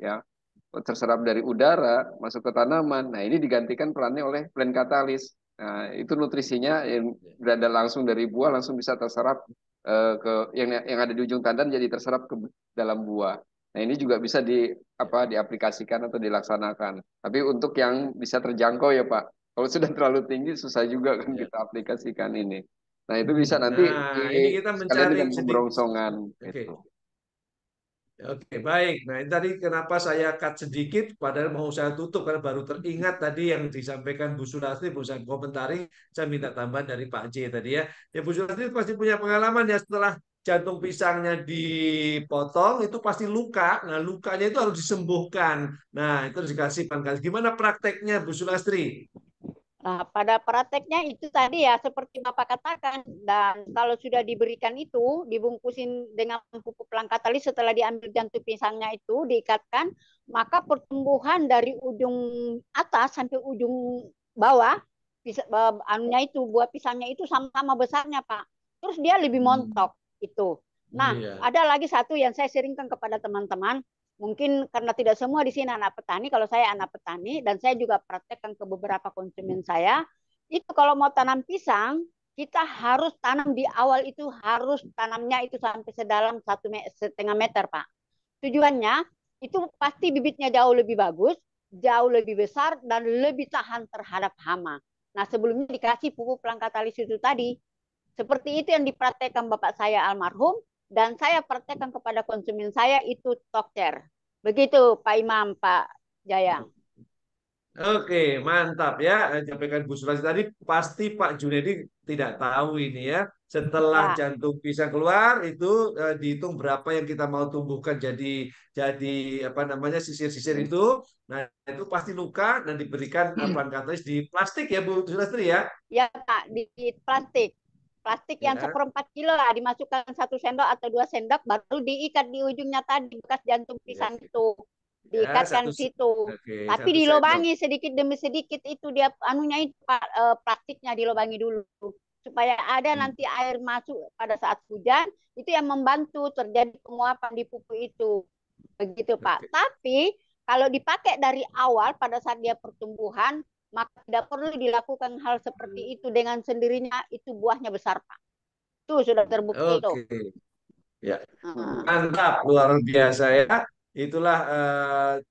dari udara masuk ke tanaman. Nah, ini digantikan perannya oleh plant katalis. Nah, itu nutrisinya yang berada langsung dari buah langsung bisa terserap ke yang ada di ujung tandan jadi terserap ke dalam buah. Nah, ini juga bisa diaplikasikan atau dilaksanakan. Tapi untuk yang bisa terjangkau ya Pak. Kalau sudah terlalu tinggi susah juga kan Ya. kita aplikasikan ini. Nah, itu bisa nanti Nah, ini kita sekalian mencari dengan sedikit. pemberongsongan Oke. gitu. Oke, baik. Nah, ini tadi kenapa saya cut sedikit, padahal mau saya tutup karena baru teringat tadi yang disampaikan Bu Sulastri, belum saya komentari, saya minta tambahan dari Pak J tadi ya. Ya, Bu Sulastri pasti punya pengalaman ya, setelah jantung pisangnya dipotong, itu pasti luka. Nah, lukanya itu harus disembuhkan. Nah, itu harus dikasih pangkal. Gimana prakteknya, Bu Sulastri? Nah, pada prakteknya itu tadi ya seperti Bapak katakan, dan kalau sudah diberikan itu, dibungkusin dengan pupuk langkatalis setelah diambil jantung pisangnya itu diikatkan, maka pertumbuhan dari ujung atas sampai ujung bawah anunya itu buah pisangnya itu sama-sama besarnya, Pak. Terus dia lebih montok itu. Nah, Iya. ada lagi satu yang saya seringkan kepada teman-teman, mungkin karena tidak semua di sini anak petani, kalau saya anak petani dan saya juga praktekkan ke beberapa konsumen saya, itu kalau mau tanam pisang, kita harus tanam di awal itu harus tanamnya itu sampai sedalam 1,5 meter, Pak. Tujuannya itu pasti bibitnya jauh lebih bagus, jauh lebih besar dan lebih tahan terhadap hama. Nah, sebelumnya dikasih pupuk pelangkatalis itu tadi. Seperti itu yang dipraktekkan bapak saya almarhum, dan saya praktekkan kepada konsumen saya itu Tokcer. Begitu Pak Imam, Pak Jaya. Oke, mantap ya. Sampaikan Bu Sulastri tadi, pasti Pak Junedi tidak tahu ini ya. Setelah Ya, jantung pisang keluar itu dihitung berapa yang kita mau tumbuhkan jadi apa namanya sisir-sisir itu. Nah, itu pasti luka dan diberikan plant katalis di plastik ya Bu Sulastri ya. ya Pak, di plastik. Plastik yang Ya, 1/4 kilo lah, dimasukkan 1 sendok atau 2 sendok, baru diikat di ujungnya tadi, bekas jantung ya, pisang itu. ya satu Diikatkan situ. oke, Tapi 1 sendok. dilobangi sedikit demi sedikit itu dia anunya itu plastiknya dilobangi dulu. Supaya ada nanti air masuk pada saat hujan, itu yang membantu terjadi penguapan di pupuk itu. Begitu Pak. Oke. Tapi kalau dipakai dari awal pada saat dia pertumbuhan, maka tidak perlu dilakukan hal seperti itu, dengan sendirinya itu buahnya besar Pak. Itu sudah terbukti itu. Oke. Ya. Nah, Mantap, luar biasa ya. Itulah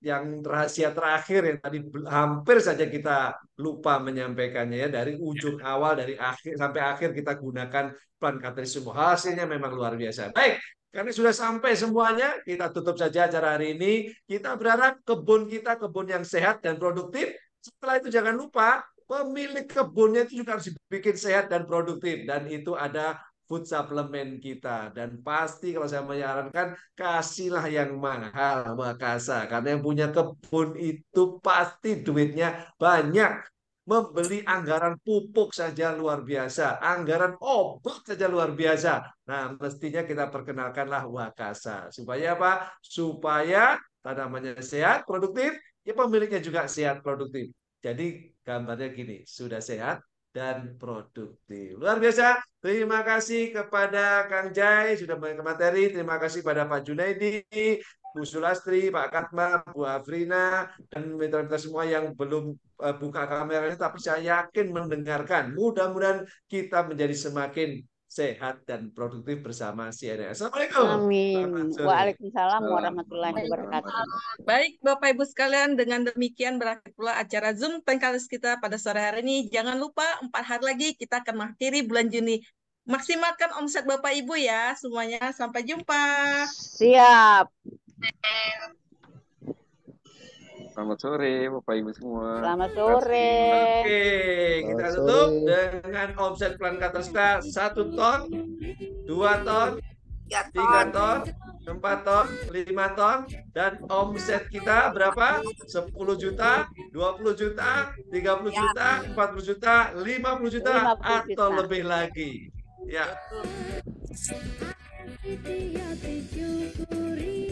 yang rahasia terakhir yang tadi hampir saja kita lupa menyampaikannya ya. Dari ujung awal, dari akhir sampai akhir kita gunakan plan katalis semua. Hasilnya memang luar biasa. Baik, karena sudah sampai semuanya, kita tutup saja acara hari ini. Kita berharap kebun kita kebun yang sehat dan produktif. Setelah itu jangan lupa, pemilik kebunnya itu juga harus dibikin sehat dan produktif. Dan itu ada food supplement kita, dan pasti kalau saya menyarankan kasihlah yang mahal Makasa, karena yang punya kebun itu pasti duitnya banyak. membeli anggaran pupuk saja luar biasa, anggaran obat saja luar biasa. Nah, mestinya kita perkenalkanlah Wakasa. Supaya apa? Supaya tanamannya sehat, produktif, ya pemiliknya juga sehat, produktif. Jadi gambarnya gini, sudah sehat dan produktif. Luar biasa. Terima kasih kepada Kang Jai sudah memberikan materi. Terima kasih pada Pak Junaidi, Bu Sulastri, Pak Katma, Bu Afrina, dan mitra-mitra semua yang belum buka kameranya, tapi saya yakin mendengarkan. Mudah-mudahan kita menjadi semakin sehat dan produktif bersama CNN. Assalamualaikum. Amin. Selamat sore. Waalaikumsalam Salam. warahmatullahi Baik. wabarakatuh. Baik, Bapak Ibu sekalian, dengan demikian berakhir pula acara Zoom Pengkalis kita pada sore hari ini. Jangan lupa 4 hari lagi kita akan mengakhiri bulan Juni. Maksimalkan omset Bapak Ibu ya semuanya. Sampai jumpa. Siap. Selamat sore Bapak Ibu semua. Selamat Terima kasih. sore. Oke, kita Selamat tutup sore. dengan omset plan Kataska 1 ton, 2 ton, 3 3 ton. ton, 4 ton, 5 ton, dan omset kita berapa? 10 juta, 20 juta, 30 Ya, juta, 40 juta, 50 juta, 50 atau juta. lebih lagi. Ya. betul. Hati-hati syukuri